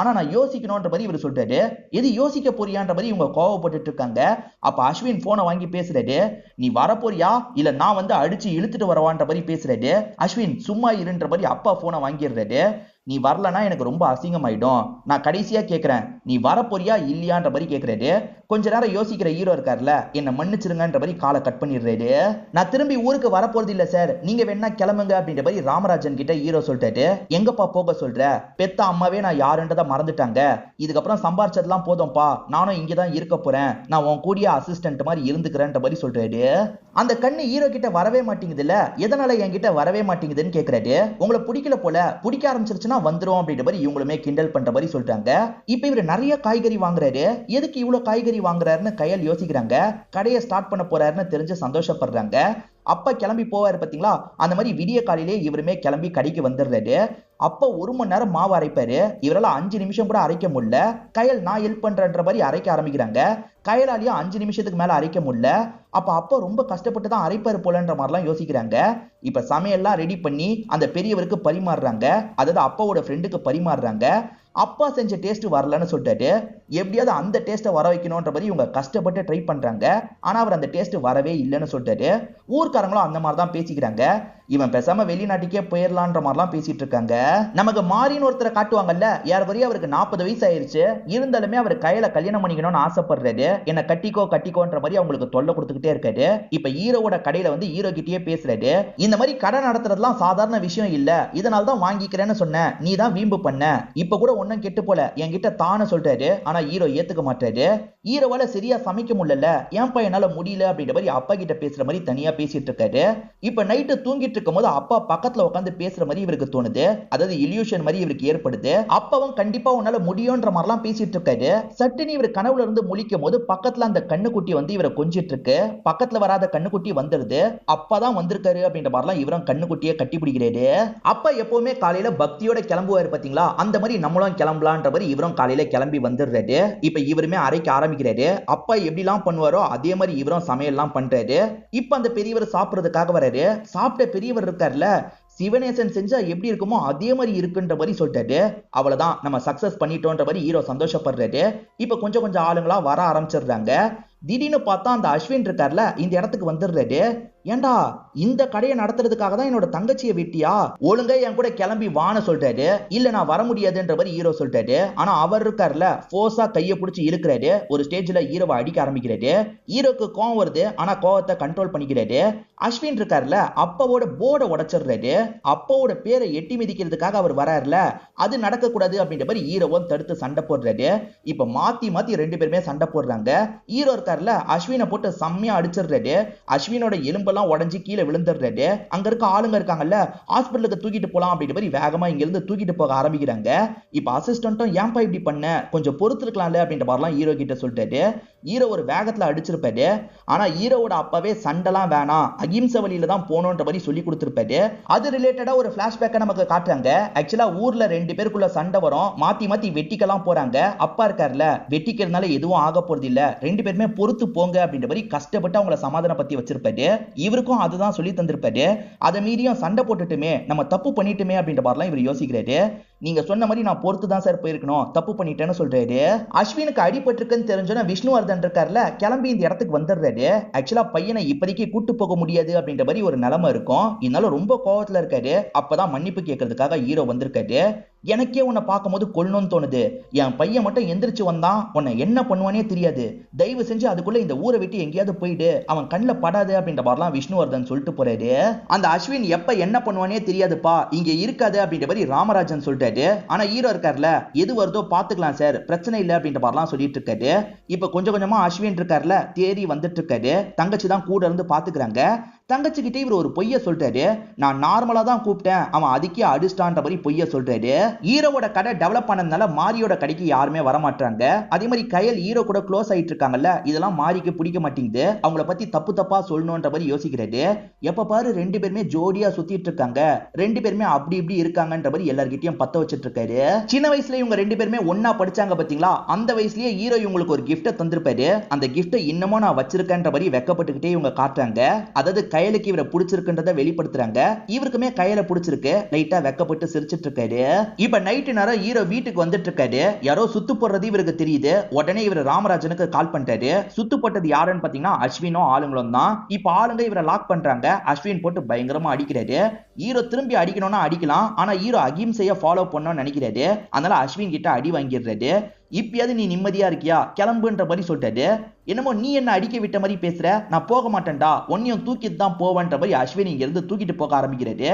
ஆனா நான் யோசிக்கணும்ன்ற மாதிரி இவர் சொல்றாரு. எது யோசிக்க போறியான்ற மாதிரி இவங்க கோவப்பட்டு இருக்காங்க. அப்ப அஸ்வின் போனை வாங்கி பேசுறாரு. நீ வரப்போறியா இல்ல நான் வந்து அடிச்சு இழுத்துட்டு வரவான்ற மாதிரி பேசுறாரு. அஸ்வின் சும்மா இருன்ற மாதிரி அப்பா போனை வாங்கிடுறாரு. நீ வரலனா எனக்கு ரொம்ப அசிங்கமாயிடும், நான் கடைசியா கேட்கிறேன், நீ வரப்போறியா இல்லையான்ற மாதிரி கேட்கிறாரு. கொஞ்ச நேரம் யோசிக்கிற ஹீரோ இருக்காருல்ல, என்ன மன்னிச்சிருங்கன்ற மாதிரி காலை கட் பண்ணிடுறாரு. நான் திரும்பி ஊருக்கு வரப்போறது இல்ல சார், நீங்க வேணா கிளம்புங்க அப்படின்ற மாதிரி ராமராஜன் கிட்ட ஹீரோ சொல்லிட்டாரு. எங்கப்பா போக சொல்ற, பெத்த அம்மாவே நான் யாருன்றதை மறந்துட்டாங்க, இதுக்கப்புறம் சம்பாரிச்சதெல்லாம் போதும்பா, நானும் இங்கதான் இருக்க போறேன், நான் உன் கூடிய அசிஸ்டன்ட் மாதிரி இருந்துக்கிறேன்ற மாதிரி சொல்றாரு. அந்த கண்ணு ஹீரோ கிட்ட வரவே மாட்டேங்குது இல்ல, எதனால என்கிட்ட வரவே மாட்டேங்குதுன்னு கேக்குறாரு. உங்களை பிடிக்கல போல, பிடிக்க ஆரம்பிச்சிருச்சுன்னா வந்துரும் அப்படின்ற மாதிரி இவங்களுமே கிண்டல் பண்ற மாதிரி சொல்றாங்க. இப்ப இவர் நிறைய காய்கறி வாங்குறாரு. எதுக்கு இவ்வளவு காய்கறி வாங்குறாருன்னு கயல் யோசிக்கிறாங்க. கடையை ஸ்டார்ட் பண்ண போறாருன்னு தெரிஞ்சு சந்தோஷப்படுறாங்க. அப்பா கிளம்பி போவாரு பாத்தீங்களா, அந்த மாதிரி விடிய காலையிலே இவருமே கிளம்பி கடைக்கு வந்துடுறாரு. அப்ப 1 மணி நேரம் மாவு அரைப்பாரு. இவரால 5 நிமிஷம் கூட அரைக்க முடியல. கயல் நான் ஹெல்ப் பண்றன்ற மாதிரி அரைக்க ஆரம்பிக்கிறாங்க. கயலாலேயே 5 நிமிஷத்துக்கு மேல அரைக்க முடியல. அப்ப அப்பா ரொம்ப கஷ்டப்பட்டு தான் அரைப்பாரு போலன்ற மாதிரிலாம் யோசிக்கிறாங்க. இப்ப சமையல்லாம் ரெடி பண்ணி அந்த பெரியவருக்கு பரிமாறுறாங்க. அதாவது அப்பாவோட ஃப்ரெண்டுக்கு பரிமாறுறாங்க. அப்பா செஞ்ச டேஸ்ட் வரலன்னு சொல்லிட்டாரு. எப்படியாவது அந்த டேஸ்ட்டை வர வைக்கணும்ன்ற மாதிரி இவங்க கஷ்டப்பட்டு ட்ரை பண்றாங்க. ஆனா அவர் அந்த டேஸ்ட் வரவே இல்லைன்னு சொல்லிட்டாரு. ஊர்க்காரங்களும் அந்த மாதிரி தான் பேசிக்கிறாங்க. இவன் பேசாம வெளிநாட்டுக்கே போயிடலான்ற மாதிரிலாம் பேசிட்டு இருக்காங்க. நமக்கு மாறின்னு ஒருத்தரை காட்டுவாங்கல்ல, யாருக்குரிய அவருக்கு 40 வயசு ஆயிருச்சு, இருந்தாலுமே அவர் கையில கல்யாணம் பண்ணிக்கணும்னு ஆசைப்படுறாரு. என்ன கட்டிக்கோ கட்டிக்கோன்ற மாதிரி அவங்களுக்கு தொல்லை கொடுத்துக்கிட்டே இருக்காரு. இப்ப ஹீரோவோட கடையில வந்து ஹீரோ கிட்டே பேசுறாரு. இந்த மாதிரி கடை நடத்துறதுலாம் சாதாரண விஷயம் இல்ல, இதனால தான் வாங்கிக்கிறேன்னு சொன்னேன், நீ தான் வீம்பு பண்ண, இப்ப கூட ஒன்னும் கெட்டு போல, என்கிட்ட தானே சொல்றாரு. ஆனா ஹீரோ ஏத்துக்க மாட்டாரு. ஹீரோவால சரியா சமைக்க முடியல, என் பையனால முடியல அப்படின்ற மாதிரி அப்பா கிட்ட பேசுற மாதிரி தனியா பேசிட்டு இருக்காரு. இப்ப நைட்டு தூங்கிட்டு இருக்கும் போது அப்பா பக்கத்துல உட்காந்து பேசுற மாதிரி இவருக்கு தோணுது. அதாவது இல்யூஷன் மாதிரி இவருக்கு ஏற்படுது. அப்பாவும் கண்டிப்பா உன்னால முடியும்ன்ற மாதிரிலாம் பேசிட்டு இருக்காரு. சட்டுன்னு இவர் கனவுல இருந்து முழிக்கும் போது பக்கத்துல அந்த கண்ணுக்குட்டி வந்து இவரை கொஞ்சிட்டு இருக்கு. பக்கத்துல வராத கண்ணுக்குட்டி வந்துருது. அப்பதான் வந்திருக்காரு அப்படின்ற மாதிரிலாம் இவரும் கண்ணுக்குட்டியை கட்டி பிடிக்கிறாரு. அப்பா எப்பவுமே காலையில பக்தியோட கிளம்புவாரு பாத்தீங்களா, அந்த மாதிரி நம்மளும் கிளம்பலான்ற மாதிரி இவரும் காலையில கிளம்பி வந்துடுறாரு. இப்ப இவருமே அரைக்க ஆரம்பிக்கிறாரு. அப்பா எப்படிலாம் பண்ணுவாரோ அதே மாதிரி இவரும் சமையல்லாம் பண்றாரு. இப்ப அந்த பெரியவர் சாப்பிடுறதுக்காக வராரு. சாப்பிட்ட பெரியவர் இருக்கார்ல, சிவனேசன் செஞ்சா எப்படி இருக்குமோ அதே மாதிரி இருக்குன்ற மாதிரி சொல்லிட்டாரு. அவ்வளவுதான், நம்ம சக்சஸ் பண்ணிட்டோன்ற மாதிரி ஹீரோ சந்தோஷப்படுறாரு. இப்ப கொஞ்சம் கொஞ்சம் ஆளுங்களா வர ஆரம்பிச்சிடுறாங்க. திடீர்னு பார்த்தா அந்த அஸ்வின் இருக்கார்ல, இந்த இடத்துக்கு வந்துடுறாரு. ஏண்டா இந்த கடையை நடத்துறதுக்காக தான் என்னோட தங்கச்சியை வெட்டியா, ஒழுங்கா என் கூட கிளம்பி வான்னு சொல்லிட்டாரு. இல்ல நான் வர முடியாதுன்ற மாதிரி ஹீரோ சொல்லிட்டாரு. ஆனா அவர் இருக்கார்ல, போர்ஸா கையை பிடிச்சி இழுக்கிறாரு. ஒரு ஸ்டேஜ்ல ஹீரோவை அடிக்க ஆரம்பிக்கிறாரு. ஹீரோக்கு கோவம் வருது, ஆனா கோவத்தை கண்ட்ரோல் பண்ணிக்கிறாரு. அஸ்வின் இருக்கார்ல, அப்பாவோட போர்டை உடைச்சிடுறாரு. அப்பாவோட பேரை எட்டி மிதிக்கிறதுக்காக அவர் வராருல, அது நடக்க கூடாது அப்படின்ற மாதிரி ஹீரோவும் தடுத்து சண்டை போடுறாரு. இப்ப மாத்தி மாத்தி 2 பேருமே சண்டை போடுறாங்க. ஹீரோ இருக்கார்ல, அஸ்வினை போட்டு செம்மையா அடிச்சிடுறாரு. அஸ்வினோட எலும்பெல்லாம் எலும்பெல்லாம் உடஞ்சி கீழே விழுந்துடுறாரு. அங்க இருக்க ஆளுங்க இருக்காங்கல்ல, ஹாஸ்பிட்டலுக்கு தூக்கிட்டு போலாம் அப்படின்ற மாதிரி வேகமா இங்க இருந்து தூக்கிட்டு போக ஆரம்பிக்கிறாங்க. இப்ப அசிஸ்டன்ட்டும் ஏன்பா இப்படி பண்ண, கொஞ்சம் பொறுத்திருக்கலாம்ல அப்படின்ற மாதிரிலாம் ஹீரோ கிட்ட சொல்லிட்டாரு. ஹீரோ ஒரு வேகத்துல அடிச்சிருப்பாரு. ஆனா ஹீரோவோட அப்பாவே சண்டைலாம் வேணாம், அகிம்சை வழியில தான் போகணுன்ற மாதிரி சொல்லி கொடுத்திருப்பாரு. அது ரிலேட்டடா ஒரு பிளாஷ்பேக்கை நமக்கு காட்டுறாங்க. ஆக்சுவலா ஊர்ல 2 பேருக்குள்ள சண்டை வரும், மாத்தி மாத்தி வெட்டிக்கலாம் போறாங்க. அப்பா இருக்காருல, வெட்டிக்கிறதுனால எதுவும் ஆக போறது இல்ல, 2 பேருமே பொறுத்து போங்க அப்படின்ற மாதிரி கஷ்டப்பட்டு அவங்கள சமாதான பத்தி வச்சிருப்பாரு. இவருக்கும் அதுதான் சொல்லி தந்திருப்பாரு. அதை மீறியும் சண்டை போட்டுட்டுமே, நம்ம தப்பு பண்ணிட்டுமே அப்படின்ற மாதிரிலாம் இவர் யோசிக்கிறாரு. நீங்க சொன்ன மாதிரி நான் பொறுத்து தான் சார் போயிருக்கணும், தப்பு பண்ணிட்டேன்னு சொல்றாரு. அஸ்வினுக்கு அடிபட்டிருக்குன்னு தெரிஞ்சோன்னா விஷ்ணுவர்தன் இருக்காருல, கிளம்பி இந்த இடத்துக்கு வந்துடுறாரு. ஆக்சுவலா பையனை இப்போதைக்கு கூட்டு போக முடியாது அப்படின்ற மாதிரி ஒரு நிலைமை இருக்கும். இதனால ரொம்ப கோவத்துல இருக்காரு. அப்பதான் மன்னிப்பு கேட்கறதுக்காக ஹீரோ வந்திருக்காரு. எனக்கே உன்னை பார்க்கும்போது கொல்லணும்னு தோணுது. என் பையன் மட்டும் எந்திரிச்சு வந்தான், உன்னை என்ன பண்ணுவானே தெரியாது. தயவு செஞ்சு அதுக்குள்ள இந்த ஊரை விட்டு எங்கேயாவது போயிடு, அவன் கண்ணில் படாது அப்படின்ற மாதிரிலாம் விஷ்ணுவர்தன் சொல்லிட்டு போறாரு. அந்த அஸ்வின் எப்ப என்ன பண்ணுவானே தெரியாதுப்பா, இங்க இருக்காது அப்படின்ற மாதிரி ராமராஜன் சொல்லிட்டாரு. ஆனா ஹீரோ இருக்காருல, எது வருதோ பாத்துக்கலாம் சார், பிரச்சனை இல்லை அப்படின்ற மாதிரிலாம் சொல்லிட்டு இருக்காரு. இப்ப கொஞ்சம் கொஞ்சமா அஸ்வின் இருக்காருல, தேடி வந்துட்டு இருக்காரு. தங்கச்சி தான் கூட இருந்து பாத்துக்கிறாங்க. தங்கச்சிக்கிட்டே இவர் ஒரு பொய்ய சொல்றாரு. நான் நார்மலா தான் கூப்பிட்டேன், அவன் அதுக்கே அடிச்சிட்டான்ற மாதிரி பொய்ய சொல்றாரு. ஹீரோவோட கடை டெவலப் பண்ணதுனால மாரியோட கடைக்கு யாருமே வரமாட்டாங்க. அதே மாதிரி கயல் ஹீரோ கூட க்ளோஸ் ஆயிட்டு இருக்காங்கல்ல, இதெல்லாம் மாரிக்கு பிடிக்க மாட்டேங்குது. அவங்கள பத்தி தப்பு தப்பா சொல்லணும்ன்ற மாதிரி யோசிக்கிறாரு. எப்ப பாரு 2 பேருமே ஜோடியா சுத்திட்டு இருக்காங்க, 2 பேருமே அப்படி இப்படி இருக்காங்கன்ற மாதிரி எல்லார்கிட்டயும் பத்த வச்சிட்டு இருக்காரு. சின்ன வயசுல இவங்க 2 பேருமே ஒன்னா படிச்சாங்க பாத்தீங்களா, அந்த வயசுலயே ஹீரோ இவங்களுக்கு ஒரு கிஃப்ட் தந்திருப்பாரு. அந்த கிஃப்ட் இன்னமும் நான் வச்சிருக்கேன்ற மாதிரி வெக்கப்பட்டுக்கிட்டே இவங்க காட்டுறாங்க. அதாவது கயலுக்கு இவரை பிடிச்சிருக்குன்றத வெளிப்படுத்துறாங்க. இவருக்குமே கயலை பிடிச்சிருக்கு. லைட்டா வெக்கப்பட்டு சிரிச்சிட்டு இருக்காரு. இப்ப நைட்டு நேரம் ஹீரோ வீட்டுக்கு வந்துட்டு இருக்காரு. யாரோ சுத்து போடுறது இவருக்கு தெரியுது. உடனே இவர் ராமராஜனுக்கு கால் பண்ணிட்டாரு. சுத்து போட்டது யாருன்னு பாத்தீங்கன்னா அஸ்வினும் ஆளுங்களும் தான். இப்ப ஆளுங்க இவரை லாக் பண்றாங்க. அஸ்வின் போட்டு பயங்கரமா அடிக்கிறாரு. ஹீரோ திரும்பி அடிக்கணும்னா அடிக்கலாம், ஆனா ஹீரோ அகிம்சைய ஃபாலோ பண்ணணும்னு நினைக்கிறாரு. அதனால அஸ்வின் கிட்ட அடி வாங்கிடுறாரு. இப்பயாவது நீ நிம்மதியா இருக்கியா, கிளம்புன்ற மாதிரி சொல்லிட்டாரு. என்னமோ நீ என்ன அடிக்க விட்ட மாதிரி பேசுற, நான் போக மாட்டேன்டா, உன்னையும் தூக்கிட்டு தான் போவேன்ற மாதிரி அஸ்வின் இங்க இருந்து தூக்கிட்டு போக ஆரம்பிக்கிறாரு.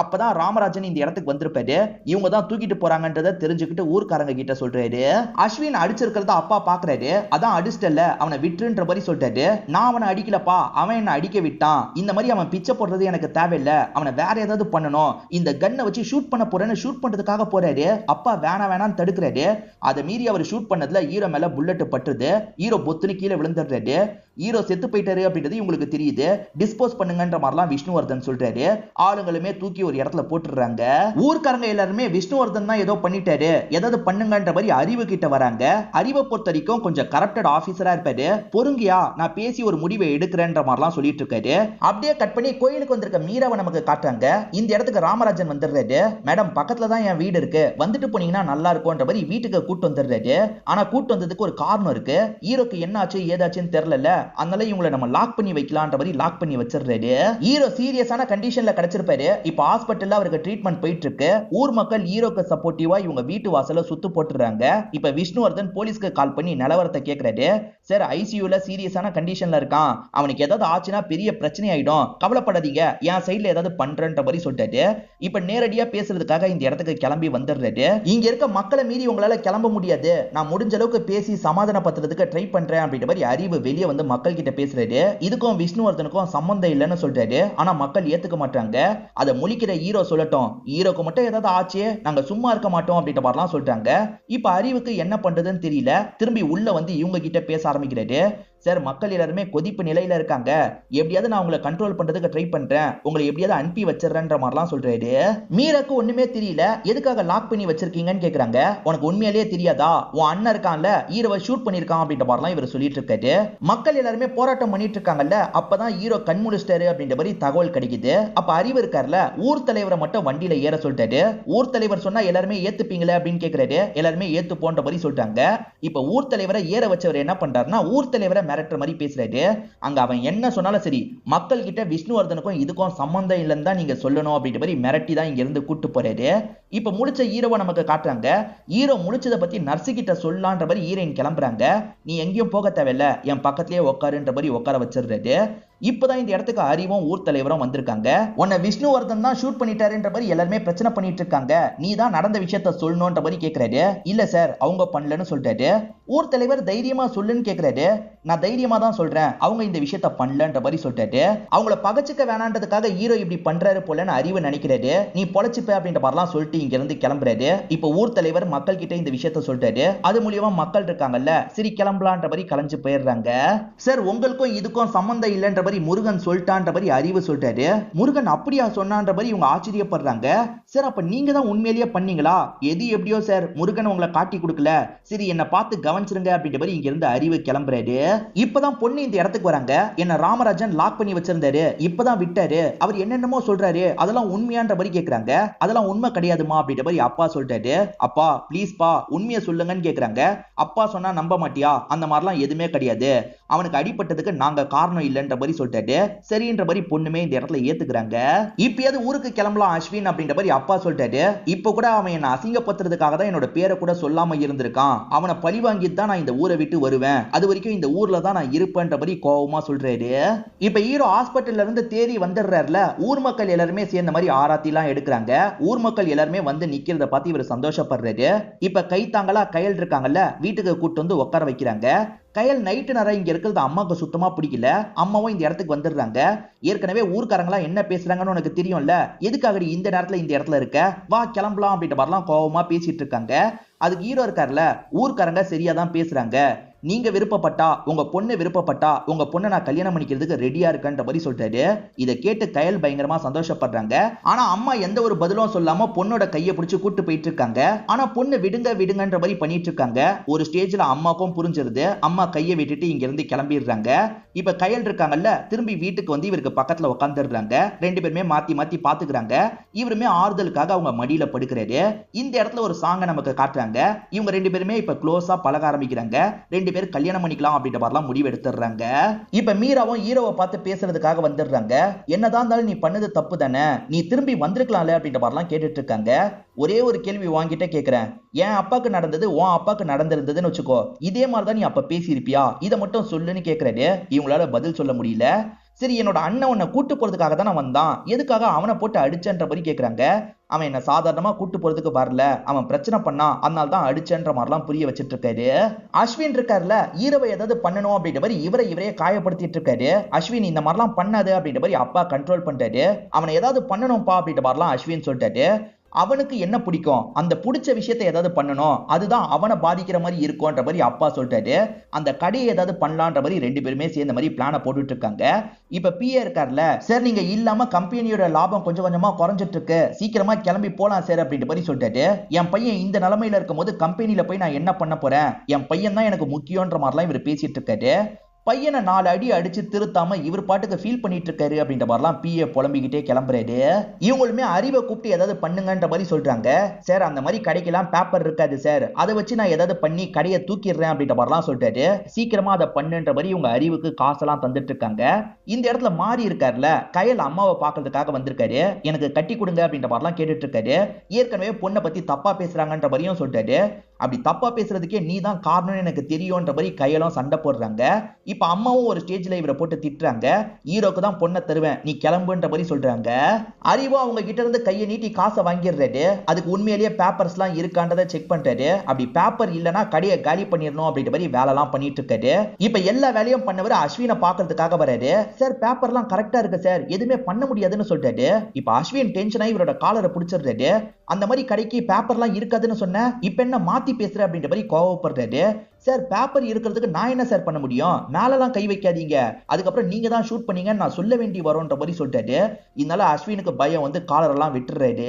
அப்பதான் ராமராஜன் இந்த இடத்துக்கு வந்திருப்பாரு. இவங்க தான் தூக்கிட்டு போறாங்கன்றத தெரிஞ்சுக்கிட்டு ஊர்க்காரங்க கிட்ட சொல்றாரு. அஸ்வின் அடிச்சிருக்கிறத அப்பா பாக்குறாரு. அதான் அடிச்சிட்டல, அவனை விட்டுன்ற மாதிரி சொல்லிட்டாரு. நான் அவனை அடிக்கலப்பா, அவன் என்ன அடிக்க விட்டான். இந்த மாதிரி அவன் பிச்சை போடுறது எனக்கு தேவையில்லை, அவனை வேற ஏதாவது பண்ணணும். இந்த கன்னை வச்சு ஷூட் பண்ண போறேன்னு ஷூட் பண்றதுக்காக போறாரு. அப்பா வேணா வேணான்னு தடுக்கிறாரு. அதை மீறி அவர் ஷூட் பண்ணதுல ஹீரோ மேல புல்லட் பட்டுது. ஹீரோ பொத்துன்னு கீழே விழுந்துடுறாரு. ஹீரோ செத்து போயிட்டாரு அப்படின்றது உங்களுக்கு தெரியுது. டிஸ்போஸ் பண்ணுங்கன்ற மாதிரிலாம் விஷ்ணுவர்தன் சொல்றாரு. ஆளுங்களுமே தூக்கி ஒரு இடத்துல போட்டுடுறாங்க. ஊர்க்காரங்க எல்லாருமே விஷ்ணுவர்தன் தான் ஏதோ பண்ணிட்டாரு, ஏதாவது பண்ணுங்கன்ற மாதிரி அறிவு கிட்ட வராங்க. அறிவை பொறுத்த வரைக்கும் கொஞ்சம் கரப்டட் ஆபீசரா இருப்பாரு. பொறுங்கியா, நான் பேசி ஒரு முடிவை எடுக்கிறேன்ற மாதிரிலாம் சொல்லிட்டு இருக்காரு. அப்படியே கட் பண்ணி கோயிலுக்கு வந்திருக்க மீராவை நமக்கு காட்டுறாங்க. இந்த இடத்துக்கு ராமராஜன் வந்துடுறாரு. மேடம் பக்கத்துல தான் என் வீடு இருக்கு, வந்துட்டு போனீங்கன்னா நல்லா இருக்கும்ன்ற மாதிரி வீட்டுக்கு கூட்டு வந்துடுறாரு. ஆனா கூட்டு வந்ததுக்கு ஒரு காரணம் இருக்கு. ஹீரோக்கு என்ன ஆச்சு ஏதாச்சுன்னு தெரியல, அதனால இவங்களை நம்ம லாக் பண்ணி வைக்கலாம்ன்ற மாதிரி லாக் பண்ணி வச்சிடுறாரு. ஹீரோ சீரியஸான கண்டிஷன்ல கிடைச்சிருப்பாரு. இப்ப ஹாஸ்பிட்டல்ல அவருக்கு ட்ரீட்மெண்ட் போயிட்டு இருக்கு. ஊர் மக்கள் ஹீரோக்கு சப்போர்ட்டிவா இவங்க வீட்டு வாசல சுத்து போட்டுறாங்க. இப்ப விஷ்ணுவர்தன் போலீஸ்க்கு கால் பண்ணி நிலவரத்தை கேக்குறாரு. சார் ஐசியூல சீரியஸான கண்டிஷன்ல இருக்கான், அவனுக்கு ஏதாவது ஆச்சுன்னா பெரிய பிரச்சனை ஆயிடும், கவலைப்படாதீங்க, என் சைட்ல ஏதாவது பண்றேன்ற மாதிரி சொல்லிட்டாரு. இப்ப நேரடியா பேசுறதுக்காக இந்த இடத்துக்கு கிளம்பி வந்துடுறாரு. இங்க இருக்க மக்களை மீறி உங்களால கிளம்ப முடியாது, நான் முடிஞ்ச அளவுக்கு பேசி சமாதானப்படுத்துறதுக்கு ட்ரை பண்றேன் அப்படின்ற மாதிரி அறிவு வெளியே வந்து மக்கள் கிட்ட பேசுறாரு. இதுக்கும் விஷ்ணுவர்தனுக்கும் சம்பந்தம் இல்லைன்னு சொல்றாரு. ஆனா மக்கள் ஏத்துக்க மாட்டாங்க. அதை முழிக்கிற ஹீரோ சொல்லட்டும், ஹீரோக்கு மட்டும் ஏதாவது ஆச்சு, நாங்க சும்மா இருக்க மாட்டோம் அப்படின்ற மாதிரிலாம் சொல்றாங்க. இப்ப அறிவுக்கு என்ன பண்றதுன்னு தெரியல. திரும்பி உள்ள வந்து இவங்க கிட்ட பேச ஆரம்பிக்கிறாரு. சார் மக்கள் எல்லாருமே கொதிப்பு நிலையில இருக்காங்க, எப்படியாவது நான் உங்களை கண்ட்ரோல் பண்றதுக்கு ட்ரை பண்றேன், உங்களை எப்படியாவது அனுப்பி வச்சிடறேன்ற மாதிரிலாம் சொல்றாரு. மீராக்கு ஒண்ணுமே தெரியல. எதுக்காக லாக் பண்ணி வச்சிருக்கீங்கன்னு கேக்குறாங்க. உனக்கு உண்மையிலேயே தெரியாதா, உன் அண்ணன் இருக்கான்ல ஹீரோவை ஷூட் பண்ணிருக்கான் அப்படின்ற மாதிரிலாம் இவர் சொல்லிட்டு இருக்காரு. மக்கள் எல்லாருமே போராட்டம் பண்ணிட்டு இருக்காங்கல்ல, அப்பதான் ஹீரோ கண் முழிச்சிட்டாரு அப்படின்ற மாதிரி தகவல் கிடைக்குது. அப்ப அறிவு இருக்காருல, ஊர் தலைவரை மட்டும் வண்டியில ஏற சொல்லிட்டாரு. ஊர் தலைவர் சொன்னா எல்லாருமே ஏத்துப்பீங்களே அப்படின்னு கேக்குறாரு. எல்லாருமே ஏத்து போன்ற மாதிரி சொல்லிட்டாங்க. இப்ப ஊர் தலைவரை ஏற வச்சவர் என்ன பண்றாருன்னா, ஊர் தலைவரை மிரட்டுற மாதிரி பேசுறாரு. அங்க அவன் என்ன சொன்னாலும் சரி, மக்கள் கிட்ட விஷ்ணுவர்தனுக்கும் இதுக்கும் சம்பந்தம் இல்லைன்னு தான் நீங்க சொல்லணும் அப்படின்ற மாதிரி மிரட்டி தான் இங்க இருந்து கூட்டு போறாரு. இப்ப முடிச்ச ஹீரோவை நமக்கு காட்டுறாங்க. ஹீரோ முடிச்சதை பத்தி நர்ஸு கிட்ட சொல்லலான்ற மாதிரி ஹீரோயின் கிளம்புறாங்க. நீ எங்கேயும் போக தேவையில்ல, என் பக்கத்திலேயே உட்காருன்ற மாதிரி உட்கார வச்சிடுறாரு. இப்பதான் இந்த இடத்துக்கு அறிவும் ஊர் தலைவரும் வந்திருக்காங்க. உன்னை விஷ்ணுவர்தன் தான் ஷூட் பண்ணிட்டாருன்ற மாதிரி எல்லாருமே பிரச்சனை பண்ணிட்டு இருக்காங்க, நீ தான் நடந்த விஷயத்த சொல்லணும்ன்ற மாதிரி கேக்குறாரு. இல்ல சார் அவங்க பண்ணலன்னு சொல்லிட்டாரு. ஊர் தலைவர் தைரியமா சொல்லுன்னு கேக்குறாரு. நான் தைரியமா தான் சொல்றேன், அவங்க இந்த விஷயத்த பண்ணலன்ற மாதிரி சொல்லிட்டாரு. அவங்கள பகச்சுக்க வேணான்றதுக்காக ஹீரோ இப்படி பண்றாரு போலன்னு அறிவு நினைக்கிறாரு. நீ பொழைச்சுப்ப அப்படின்ற மாதிரிலாம் சொல்லிட்டு இங்க இருந்து கிளம்புறாரு. இப்ப ஊர் தலைவர் மக்கள் கிட்ட இந்த விஷயத்த சொல்லிட்டாரு. அது மூலியமா மக்கள் இருக்காங்கல்ல, சரி கிளம்பலான்ற மாதிரி கலைஞ்சு போயிடுறாங்க. சார் உங்களுக்கும் இதுக்கும் சம்பந்தம் இல்லைன்ற மாதிரி முருகன் சொல்லிட்டான்ற மாதிரி அறிவு சொல்லிட்டாரு. முருகன் அப்படியா சொன்னான்ற மாதிரி இவங்க ஆச்சரியப்படுறாங்க. சார் அப்ப நீங்க தான் உண்மையிலேயே பண்ணீங்களா? எது எப்படியோ சார், முருகன் உங்களை காட்டி கொடுக்கல, சரி என்ன பார்த்து கவனிச்சிருங்க அப்படின்ற மாதிரி இங்க இருந்து அறிவு கிளம்புறாரு. இப்பதான் பொண்ணு இந்த இடத்துக்கு வராங்க. என்ன ராமராஜன் லாக் பண்ணி வச்சிருந்தாரு, இப்பதான் விட்டாரு, அவர் என்னென்னமோ சொல்றாரு, அதெல்லாம் உண்மையான்ற மாதிரி கேக்குறாங்க. அதெல்லாம் உண்மை கிடையாதுமா அப்படின்ற மாதிரி அப்பா சொல்லிட்டாரு. அப்பா ப்ளீஸ் பா உண்மையை சொல்லுங்கன்னு கேக்குறாங்க. அப்பா சொன்னா நம்ப மாட்டியா, அந்த மாதிரிலாம் எதுவுமே கிடையாது, அவனுக்கு அடிபட்டதுக்கு நாங்க காரணம் இல்லைன்ற மாதிரி சொல்லிட்டாரு. சரின்ற மாதிரி பொண்ணுமே இந்த இடத்துல ஏத்துக்கிறாங்க. இப்பயாவது ஊருக்கு கிளம்பலாம் அஸ்வின் அப்படின்ற மாதிரி அப்பா சொல்லிட்டாரு. இப்ப கூட அவன் என்ன அசிங்கப்படுத்துறதுக்காக தான் என்னோட பேரை கூட சொல்லாம இருந்திருக்கான், அவனை பழி வாங்கிட்டு தான் நான் இந்த ஊரை விட்டு வருவேன், அது வரைக்கும் இந்த ஊர்ல தான் நான் இருப்பேன்ற மாதிரி கோவமா சொல்றாரு. இப்ப ஹீரோ ஹாஸ்பிட்டல்ல இருந்து தேடி வந்துடுறாருல, ஊர் மக்கள் எல்லாருமே சேர்ந்த மாதிரி ஆராத்தி எல்லாம் எடுக்கிறாங்க. ஊர் மக்கள் எல்லாருமே வந்து நிக்கிறத பார்த்து இவர் சந்தோஷப்படுறாரு. இப்ப கைத்தாங்களா கையல் இருக்காங்கல்ல, வீட்டுக்கு கூட்டு வந்து உட்கார வைக்கிறாங்க. கையல் நைட்டு நேரம் இங்க இருக்கிறது அம்மாவுக்கு சுத்தமா பிடிக்கல. அம்மாவும் இந்த இடத்துக்கு வந்துடுறாங்க. ஏற்கனவே ஊர்க்காரங்களா என்ன பேசுறாங்கன்னு உனக்கு தெரியும்ல, எதுக்காக இந்த நேரத்துல இந்த இடத்துல இருக்க, வா கிளம்பலாம் அப்படின்ற மாதிரிலாம் கோவமா பேசிட்டு இருக்காங்க. அதுக்கு ஹீரோ இருக்காருல, ஊர்க்காரங்க சரியாதான் பேசுறாங்க, நீங்க விருப்பப்பட்டா, உங்க பொண்ணு விருப்பப்பட்டா, உங்க பொண்ணை நான் கல்யாணம் பண்ணிக்கிறதுக்கு ரெடியா இருக்கன்ற மாதிரி சொல்றாரு. இதை கேட்டு கயல் பயங்கரமா சந்தோஷப்படுறாங்க. ஆனா அம்மா எந்த ஒரு பதிலும் சொல்லாம பொண்ணோட கையை பிடிச்சு கூட்டு போயிட்டு இருக்காங்க. ஆனா பொண்ணு விடுங்க விடுங்கன்ற மாதிரி பண்ணிட்டு இருக்காங்க. ஒரு ஸ்டேஜ்ல அம்மாக்கும் புரிஞ்சிருது. அம்மா கையை விட்டுட்டு இங்க இருந்து கிளம்பிடுறாங்க. இப்ப கயல் இருக்காங்கல்ல, திரும்பி வீட்டுக்கு வந்து இவருக்கு பக்கத்துல உட்காந்துடுறாங்க. ரெண்டு பேருமே மாத்தி மாத்தி பாத்துக்கிறாங்க. இவருமே ஆறுதலுக்காக அவங்க மடியில படுக்கிறாரு. இந்த இடத்துல ஒரு சாங்க நமக்கு காட்டுறாங்க. இவங்க ரெண்டு பேருமே இப்ப க்ளோஸா பழக ஆரம்பிக்கிறாங்க. ரெண்டு பேர் கல்யாணம் பண்ணிக்கலாம் அப்படின்ற மாதிரிலாம் முடிவு எடுத்துறாங்க. இப்ப மீராவும் ஹீரோவை பார்த்து பேசுறதுக்காக வந்துடுறாங்க. என்னதான் இருந்தாலும் நீ பண்ணது தப்பு தானே, நீ திரும்பி வந்திருக்கலாம்ல அப்படின்ற மாதிரிலாம் கேட்டுட்டு இருக்காங்க. ஒரே ஒரு கேள்வி வாங்கிட்டே கேட்கிறேன், என் அப்பாக்கு நடந்தது உன் அப்பாக்கு நடந்திருந்ததுன்னு வச்சுக்கோ, இதே மாதிரிதான் நீ அப்ப பேசியிருப்பியா, இதை மட்டும் சொல்லுன்னு கேட்கிறாரு. இவங்களால பதில் சொல்ல முடியல. சரி என்னோட அண்ணன் உன்னை கூட்டு போறதுக்காக தான் நான் வந்தான், எதுக்காக அவனை போட்டு அடிச்சன்ற மாதிரி கேட்கிறாங்க. அவன் என்ன சாதாரணமா கூட்டு போறதுக்கு வரல, அவன் பிரச்சனை பண்ணா, அதனால தான் அடிச்சன்ற மாதிரிலாம் புரிய வச்சிட்டு இருக்காரு. அஸ்வின் இருக்காருல, ஹீரோவை ஏதாவது பண்ணணும் அப்படின்ற மாதிரி இவரே காயப்படுத்திட்டு இருக்காரு. அஸ்வின் இந்த மாதிரிலாம் பண்ணாது அப்படின்ற மாதிரி அப்பா கண்ட்ரோல் பண்றாரு. அவனை ஏதாவது பண்ணணும்பா அப்படின்ற மாதிரிலாம் அஸ்வின் சொல்லிட்டாரு. அவனுக்கு என்ன பிடிக்கும், அந்த பிடிச்ச விஷயத்தை ஏதாவது பண்ணணும், அதுதான் அவனை பாதிக்கிற மாதிரி இருக்கும்ன்ற மாதிரி அப்பா சொல்லிட்டாரு. அந்த கடையை ஏதாவது பண்ணலான்ற மாதிரி ரெண்டு பேருமே சேர்ந்த மாதிரி பிளானை போட்டுட்டு இருக்காங்க. இப்ப பிஏ இருக்கார்ல, சார் நீங்க இல்லாம கம்பெனியோட லாபம் கொஞ்சம் கொஞ்சமா குறைஞ்சிட்டு இருக்கு, சீக்கிரமா கிளம்பி போலாம் சார் அப்படின்ற மாதிரி சொல்லிட்டாரு. என் பையன் இந்த நிலைமையில இருக்கும் போது கம்பெனில போய் நான் என்ன பண்ண போறேன், என் பையன் தான் எனக்கு முக்கியன்ற மாதிரிலாம் இவர் பேசிட்டு இருக்காரு. பையனை 4 அடி அடிச்சு திருத்தாம இவர் பாட்டுக்கு ஃபீல் பண்ணிட்டு இருக்காரு அப்படின்ற மாதிரிலாம் பிஏ புலம்பிக்கிட்டே கிளம்புறாரு. இவங்களுமே அறிவை கூப்பிட்டு ஏதாவது பண்ணுங்கன்ற மாதிரி சொல்றாங்க. சார் அந்த மாதிரி கடைக்கெல்லாம் பேப்பர் இருக்காது சார், அதை வச்சு நான் ஏதாவது பண்ணி கடையை தூக்கிடுறேன் அப்படின்ற மாதிரிலாம் சொல்லிட்டாரு. சீக்கிரமா அதை பண்ணுன்ற மாதிரி இவங்க அறிவுக்கு காசெல்லாம் தந்துட்டு இருக்காங்க. இந்த இடத்துல மாறி இருக்காருல, கயல் அம்மாவை பாக்குறதுக்காக வந்திருக்காரு. எனக்கு கட்டி கொடுங்க அப்படின்ற மாதிரிலாம் கேட்டுட்டு இருக்காரு. ஏற்கனவே பொண்ணை பத்தி தப்பா பேசுறாங்கன்ற மாதிரியும் சொல்லிட்டாரு. அப்படி தப்பா பேசுறதுக்கே நீ தான் காரணம்னு எனக்கு தெரியும்ன்ற மாதிரி கையெல்லாம் சண்டை போடுறாங்க. இப்ப அம்மாவும் ஒரு ஸ்டேஜ்ல இவரை போட்டு திட்டுறாங்க. ஹீரோக்கு தான் பொண்ணை தருவேன், நீ கிளம்புன்ற மாதிரி சொல்றாங்க. அறிவா அவங்க கிட்ட இருந்து கையை நீட்டி காசை வாங்கிடுறாரு. அதுக்கு உண்மையிலேயே பேப்பர்ஸ் எல்லாம் இருக்கான்றதை செக் பண்றாரு. அப்படி பேப்பர் இல்லைன்னா கடையை காலி பண்ணிடணும் அப்படின்ற மாதிரி வேலை எல்லாம் பண்ணிட்டு இருக்காரு. இப்ப எல்லா வேலையும் பண்ணவர் அஸ்வினை பாக்குறதுக்காக வராரு. சார் பேப்பர் எல்லாம் கரெக்டா இருக்கு சார், எதுவுமே பண்ண முடியாதுன்னு சொல்லிட்டாரு. இப்ப அஸ்வின் டென்ஷன் ஆகி இவரோட காலரை பிடிச்சிடுறாரு. அந்த மாதிரி கடைக்கு பேப்பர்லாம் இருக்காதுன்னு சொன்ன, இப்ப என்ன மாத்தி பேசுற அப்படின்ற மாதிரி கோவப்படுறாரு. சார் பேப்பர் இருக்கிறதுக்கு நான் என்ன சார் பண்ண முடியும், மேலலாம் கை வைக்காதீங்க, அதுக்கப்புறம் நீங்க தான் ஷூட் பண்ணீங்கன்னு நான் சொல்ல வேண்டி வரும்ன்ற மாதிரி சொல்லிட்டாரு. இதனால அஸ்வினுக்கு பயம் வந்து காலர் எல்லாம் விட்டுறாரு.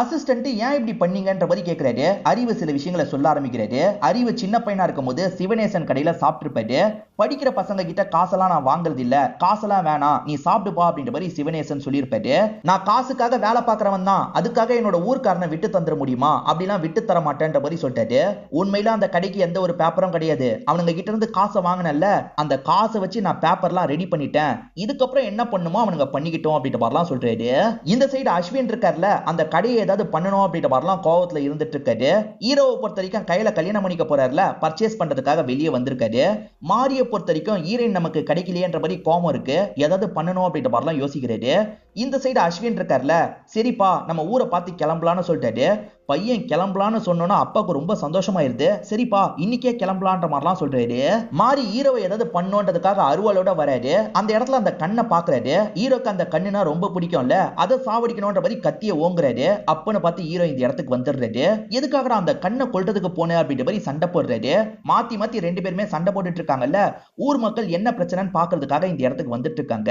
அசிஸ்டன்ட் ஏன் இப்படி பண்ணீங்கன்ற மாதிரி கேட்கிறாரு. அறிவு சில விஷயங்களை சொல்ல ஆரம்பிக்கிறாரு. அறிவு சின்ன பையனா இருக்கும் போது சிவனேசன் கடையில சாப்பிட்டுருப்பாரு. படிக்கிற பசங்க கிட்ட காசெல்லாம் நான் வாங்குறது இல்ல, காசெல்லாம் வேணாம் நீ சாப்பிடுப்பா அப்படின்ற மாதிரி சிவனேசன் சொல்லியிருப்பாரு. நான் காசுக்காக வேலை பார்க்கறவன் தான், அதுக்காக என்னோட ஊர்க்காரனை விட்டு தந்துட முடியுமா, அப்படிலாம் விட்டு தர மாட்டேன்ற மாதிரி சொல்லிட்டாரு. உண்மையில அந்த கடைக்கு எந்த ஒரு பேப்பரும் அதெல்லாம் கிடையாது. அவனுங்க கிட்ட இருந்து காசை வாங்கினல, அந்த காசை வச்சு நான் பேப்பர்லாம் ரெடி பண்ணிட்டேன். இதுக்கப்புறம் என்ன பண்ணுமோ அவனுங்க பண்ணிக்கிட்டோம் அப்படின்ற மாதிரிலாம் சொல்றாரு. இந்த சைடு அஸ்வின் இருக்கார்ல, அந்த கடையை ஏதாவது பண்ணணும் அப்படின்ற மாதிரிலாம் கோவத்துல இருந்துட்டு இருக்காரு. ஹீரோவை பொறுத்த வரைக்கும் கையில கல்யாணம் பண்ணிக்க போறாருல, பர்ச்சேஸ் பண்றதுக்காக வெளியே வந்திருக்காரு. மாரியை பொறுத்த வரைக்கும் ஹீரோயின் நமக்கு கிடைக்கலையேன்ற மாதிரி கோவம் இருக்கு, ஏதாவது பண்ணணும் அப்படின்ற மாதிரிலாம் யோசிக்கிறாரு. இந்த சைடு அஸ்வின் இருக்கார்ல, சரிப்பா நம்ம ஊரை பார்த்து கிளம்பலான்னு சொல்லிட்டாரு. பையன் கிளம்பலான்னு சொன்னோன்னா அப்பாவுக்கு ரொம்ப சந்தோஷமாயிருது. சரிப்பா இன்னைக்கே கிளம்பலான்ற மாதிரிலாம் சொல்றாரு. மாறி ஹீரோவை ஏதாவது பண்ணோன்றதுக்காக அருவாளோட வராரு. அந்த இடத்துல அந்த கண்ணை பாக்குறாரு. ஹீரோக்கு அந்த கண்ணுனா ரொம்ப பிடிக்கும்ல, அதை சாவடிக்கணும்ன்ற மாதிரி கத்திய ஓங்குறாரு. அப்பன்னு பார்த்து ஹீரோ இந்த இடத்துக்கு வந்துடுறாரு. எதுக்காக அந்த கண்ணை கொல்றதுக்கு போனேன் அப்படின்ற மாதிரி சண்டை போடுறாரு. மாத்தி மாத்தி ரெண்டு பேருமே சண்டை போட்டுட்டு இருக்காங்கல்ல, ஊர் மக்கள் என்ன பிரச்சனைன்னு பாக்குறதுக்காக இந்த இடத்துக்கு வந்துட்டு இருக்காங்க.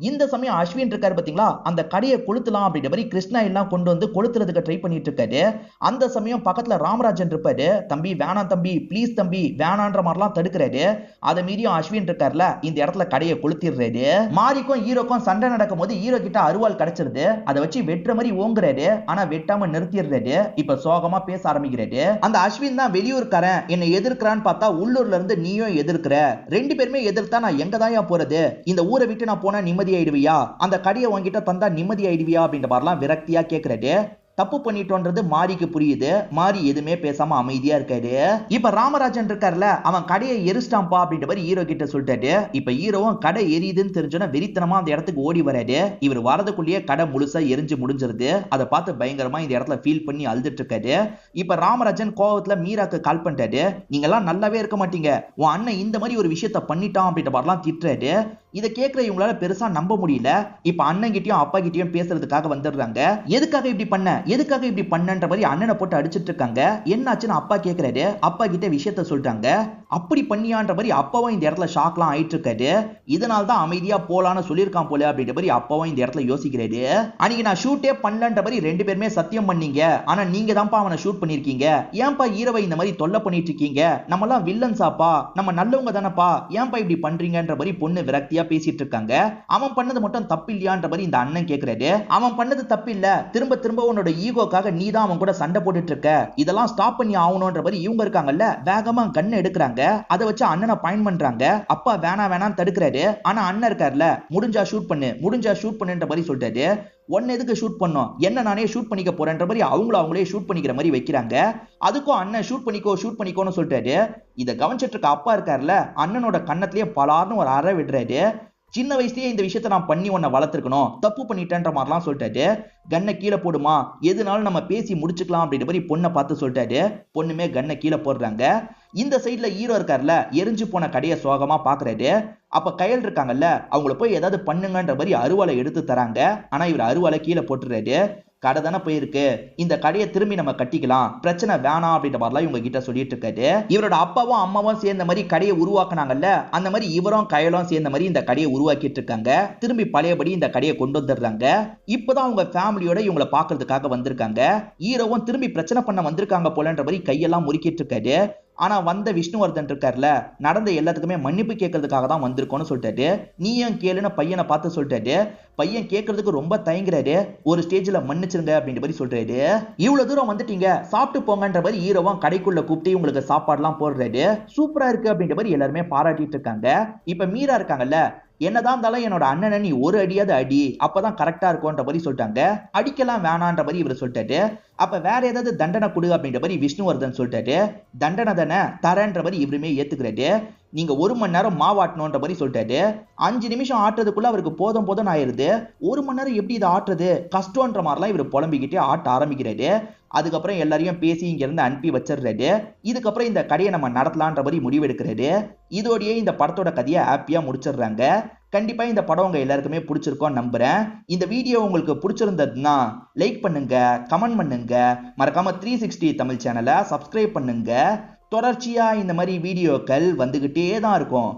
இந்த சமயம் அஸ்வின் இருக்காரு பாத்தீங்களா, அந்த கடையை கொளுத்தலாம் அப்படின்ற மாதிரி கிருஷ்ணா எல்லாம் கொண்டு வந்து கொளுத்துறதுக்கு ட்ரை பண்ணிட்டு இருக்காரு. அந்த சமயம் பக்கத்துல ராமராஜன் இருப்பாரு. தம்பி வேணாம் தம்பி, ப்ளீஸ் தம்பி வேணான்ற மாதிரிலாம் தடுக்கிறாரு. அதை மீறியும் அஸ்வின் இருக்காருல, இந்த இடத்துல கடையை கொளுத்திடுறாரு. மாரிக்கும் ஹீரோக்கும் சண்டை நடக்கும் போது ஹீரோ கிட்ட அருவாள் கிடைச்சிருது. அதை வச்சு வெட்டுற மாதிரி ஓங்குறாரு. ஆனா வெட்டாம நிறுத்திடுறாரு. இப்ப சோகமா பேச ஆரம்பிக்கிறாரு. அந்த அஸ்வின் தான் வெளியூர்காரன், என்னை எதிர்க்கிறான்னு பார்த்தா உள்ளூர்ல இருந்து நீயும் எதிர்க்கிற, ரெண்டு பேருமே எதிர்த்தா நான் எங்க தாயா போறது, இந்த ஊரை விட்டு நான் போனா நிம்மதி ஆயிடுவியா, அந்த கடையை வாங்கிட்ட தந்தா நிம்மதி ஆயிடுவியா அப்படின்ற மாதிரிலாம் விரக்தியா கேட்கிறாரு. தப்பு பண்ணிட்டோன்றது மாரிக்கு புரியுது. மாரி எதுவுமே பேசாம அமைதியா இருக்காரு. இப்ப ராமராஜன் இருக்காருல, அவன் கடையை எரிச்சிட்டான்பா அப்படின்ற மாதிரி ஹீரோ கிட்ட சொல்லிட்டாரு. இப்ப ஹீரோவும் கடை எரியுதுன்னு தெரிஞ்சோன்னா வெறித்தனமா அந்த இடத்துக்கு ஓடி வராரு. இவர் வரதுக்குள்ளேயே கடை முழுசா எரிஞ்சு முடிஞ்சிருது. அதை பார்த்து பயங்கரமா இந்த இடத்துல ஃபீல் பண்ணி அழுதுட்டு இருக்காரு. இப்ப ராமராஜன் கோவத்துல மீராக்கு கால் பண்ணிட்டாரு. நீங்க எல்லாம் நல்லாவே இருக்க மாட்டீங்க, உன் அண்ணன் இந்த மாதிரி ஒரு விஷயத்த பண்ணிட்டான் அப்படின்ற மாதிரிலாம் திட்டுறாரு. இதை கேட்கிற இவங்களால பெருசா நம்ப முடியல. இப்ப அண்ணன் கிட்டயும் அப்பா கிட்டயும் பேசுறதுக்காக வந்துடுறாங்க. எதுக்காக இப்படி பண்ண, எதுக்காக இப்படி பண்ணன்ற மாதிரி அண்ணனை போட்டு அடிச்சிட்டு இருக்காங்க. என்னாச்சுன்னு அப்பா கேட்கிறாரு. அப்பா கிட்ட விஷயத்த சொல்றாங்க. அப்படி பண்ணியான்ற மாதிரி அப்பாவும் இந்த இடத்துல ஷாக்லாம் ஆயிட்டு இருக்காரு. இதனால தான் அமைதியா போலான்னு சொல்லியிருக்கான் போல அப்படின்ற மாதிரி அப்பாவும் இந்த இடத்துல யோசிக்கிறாரு. அன்னைக்கு நான் ஷூட்டே பண்ணலன்ற மாதிரி ரெண்டு பேருமே சத்தியம் பண்ணீங்க, ஆனா நீங்க தான்ப்பா அவனை ஷூட் பண்ணிருக்கீங்க. ஏன்பா ஹீரோவை இந்த மாதிரி தொல்லை பண்ணிட்டு இருக்கீங்க, நம்ம எல்லாம் வில்லன்ஸாப்பா, நம்ம நல்லவங்க தானப்பா, ஏன்பா இப்படி பண்றீங்கன்ற மாதிரி பொண்ணு விரக்தியா பேசிட்டு இருக்காங்க. அவன் பண்ணது மட்டும் தப்பு இல்லையான்ற மாதிரி இந்த அண்ணன் கேக்குறாரு. அவன் பண்ணது தப்பு இல்ல, திரும்ப திரும்ப உன்னோட ஈகோக்காக நீ தான் அவன் கூட சண்டை போட்டுட்டு இருக்க, இதெல்லாம் ஸ்டாப் பண்ணி ஆகணும்ன்ற மாதிரி இவங்க இருக்காங்கல்ல, வேகமா கண்ணை எடுக்கிறாங்க. அதை வச்சு அண்ணனை பாயிண்ட் பண்றாங்க. அப்பா வேணா வேணான்னு தடுக்கிறாரு. ஆனா அண்ணன் இருக்காருல, முடிஞ்சா ஷூட் பண்ணு, முடிஞ்சா ஷூட் பண்ணுன்ற மாதிரி சொல்றாரு. ஒன்னு எதுக்கு ஷூட் பண்ணோம், என்ன நானே ஷூட் பண்ணிக்க போறேன்ற மாதிரி அவங்களே ஷூட் பண்ணிக்கிற மாதிரி வைக்கிறாங்க. அதுக்கும் அண்ணன் ஷூட் பண்ணிக்கோன்னு சொல்றாரு. இதை கவனிச்சிட்டு இருக்க அப்பா இருக்காருல, அண்ணனோட கண்ணத்திலேயே பலார்னு ஒரு அறை விடுறாரு. சின்ன வயசுலயே இந்த விஷயத்த நான் பண்ணி உன்னை வளர்த்துருக்கணும், தப்பு பண்ணிட்டேன்ற மாதிரிலாம் சொல்லிட்டாரு. கண்ணை கீழே போடுமா, எதுனாலும் நம்ம பேசி முடிச்சுக்கலாம் அப்படின்ற மாதிரி பொண்ணை பார்த்து சொல்லிட்டாரு. பொண்ணுமே கண்ணை கீழே போடுறாங்க. இந்த சைட்ல ஹீரோ இருக்காருல, எரிஞ்சு போன கடையை சோகமா பாக்குறாரு. அப்ப கையல் இருக்காங்கல்ல, அவங்கள போய் ஏதாவது பண்ணுங்கன்ற மாதிரி அருவாளை எடுத்து தராங்க. ஆனா இவர் அருவாளை கீழே போட்டுறாரு. கடை தானே போயிருக்கு, இந்த கடையை திரும்பி நம்ம கட்டிக்கலாம், பிரச்சனை வேணாம் அப்படின்ற மாதிரிலாம் இவங்க கிட்ட சொல்லிட்டு இருக்காரு. இவரோட அப்பாவும் அம்மாவும் சேர்ந்த மாதிரி கடையை உருவாக்குனாங்கல்ல, அந்த மாதிரி இவரும் கையலும் சேர்ந்த மாதிரி இந்த கடையை உருவாக்கிட்டு இருக்காங்க. திரும்பி பழையபடி இந்த கடையை கொண்டு வந்துடுறாங்க. இப்பதான் அவங்க ஃபேமிலியோட இவங்களை பாக்குறதுக்காக வந்திருக்காங்க. ஹீரோவும் திரும்பி பிரச்சனை பண்ண வந்திருக்காங்க போலன்ற மாதிரி கையெல்லாம் முறுக்கிட்டு இருக்காரு. ஆனா வந்த விஷ்ணுவர்தன் இருக்காருல, நடந்த எல்லாத்துக்குமே மன்னிப்பு கேட்கறதுக்காக தான் வந்திருக்கோம்னு சொல்லிட்டாரு. நீ ஏன் கேளுன்னு பையனை பார்த்து சொல்லிட்டாரு. பையன் கேட்கறதுக்கு ரொம்ப தயங்குறாரு. ஒரு ஸ்டேஜ்ல மன்னிச்சிருங்க அப்படின்ற மாதிரி சொல்றாரு. இவ்வளவு தூரம் வந்துட்டீங்க, சாப்பிட்டு போங்கன்ற மாதிரி ஹீரோவும் கடைக்குள்ள கூப்பிட்டு உங்களுக்கு சாப்பாடுலாம் போடுறாரு. சூப்பரா இருக்கு அப்படின்ற மாதிரி எல்லாருமே பாராட்டிட்டு இருக்காங்க. இப்ப மீரா இருக்காங்கல்ல, என்னதான் இருந்தாலும் என்னோட அண்ணனை நீ ஒரு அடியாவது அடி, அப்பதான் கரெக்டா இருக்கும்ன்ற மாதிரி சொல்லிட்டாங்க. அடிக்கலாம் வேணான்ற மாதிரி இவர் சொல்லிட்டாரு. அப்ப வேற ஏதாவது தண்டனை கொடு அப்படின்ற மாதிரி விஷ்ணுவர்தன் சொல்லிட்டாரு. தண்டனை தானே தரேன்ற மாதிரி இவருமே ஏத்துக்கிறாரு. நீங்க 1 மணி நேரம் மாவாட்டணும்ன்ற மாதிரி சொல்லிட்டாரு. 5 நிமிஷம் ஆட்டுறதுக்குள்ள அவருக்கு போதும் ஆயிருது. 1 மணி நேரம் எப்படி இதை ஆட்டுறது, கஷ்டம்ன்ற மாதிரிலாம் இவர் புலம்பிக்கிட்டே ஆட்ட ஆரம்பிக்கிறாரு. அதுக்கப்புறம் எல்லாரையும் பேசி இங்க இருந்து அனுப்பி வச்சிடுறாரு. இதுக்கப்புறம் இந்த கடையை நம்ம நடத்தலான்ற மாதிரி முடிவெடுக்கிறாரு. இதோடயே இந்த படத்தோட கதையை ஹாப்பியா முடிச்சிடுறாங்க. கண்டிப்பா இந்த படம் உங்க எல்லாருக்குமே பிடிச்சிருக்கோம் நம்புறேன். இந்த வீடியோ உங்களுக்கு பிடிச்சிருந்ததுன்னா லைக் பண்ணுங்க, கமெண்ட் பண்ணுங்க, மறக்காம 360 தமிழ் சேனலை சப்ஸ்கிரைப் பண்ணுங்க. தொடர்ச்சியா இந்த மாதிரி வீடியோக்கள் வந்துகிட்டே தான் இருக்கும்.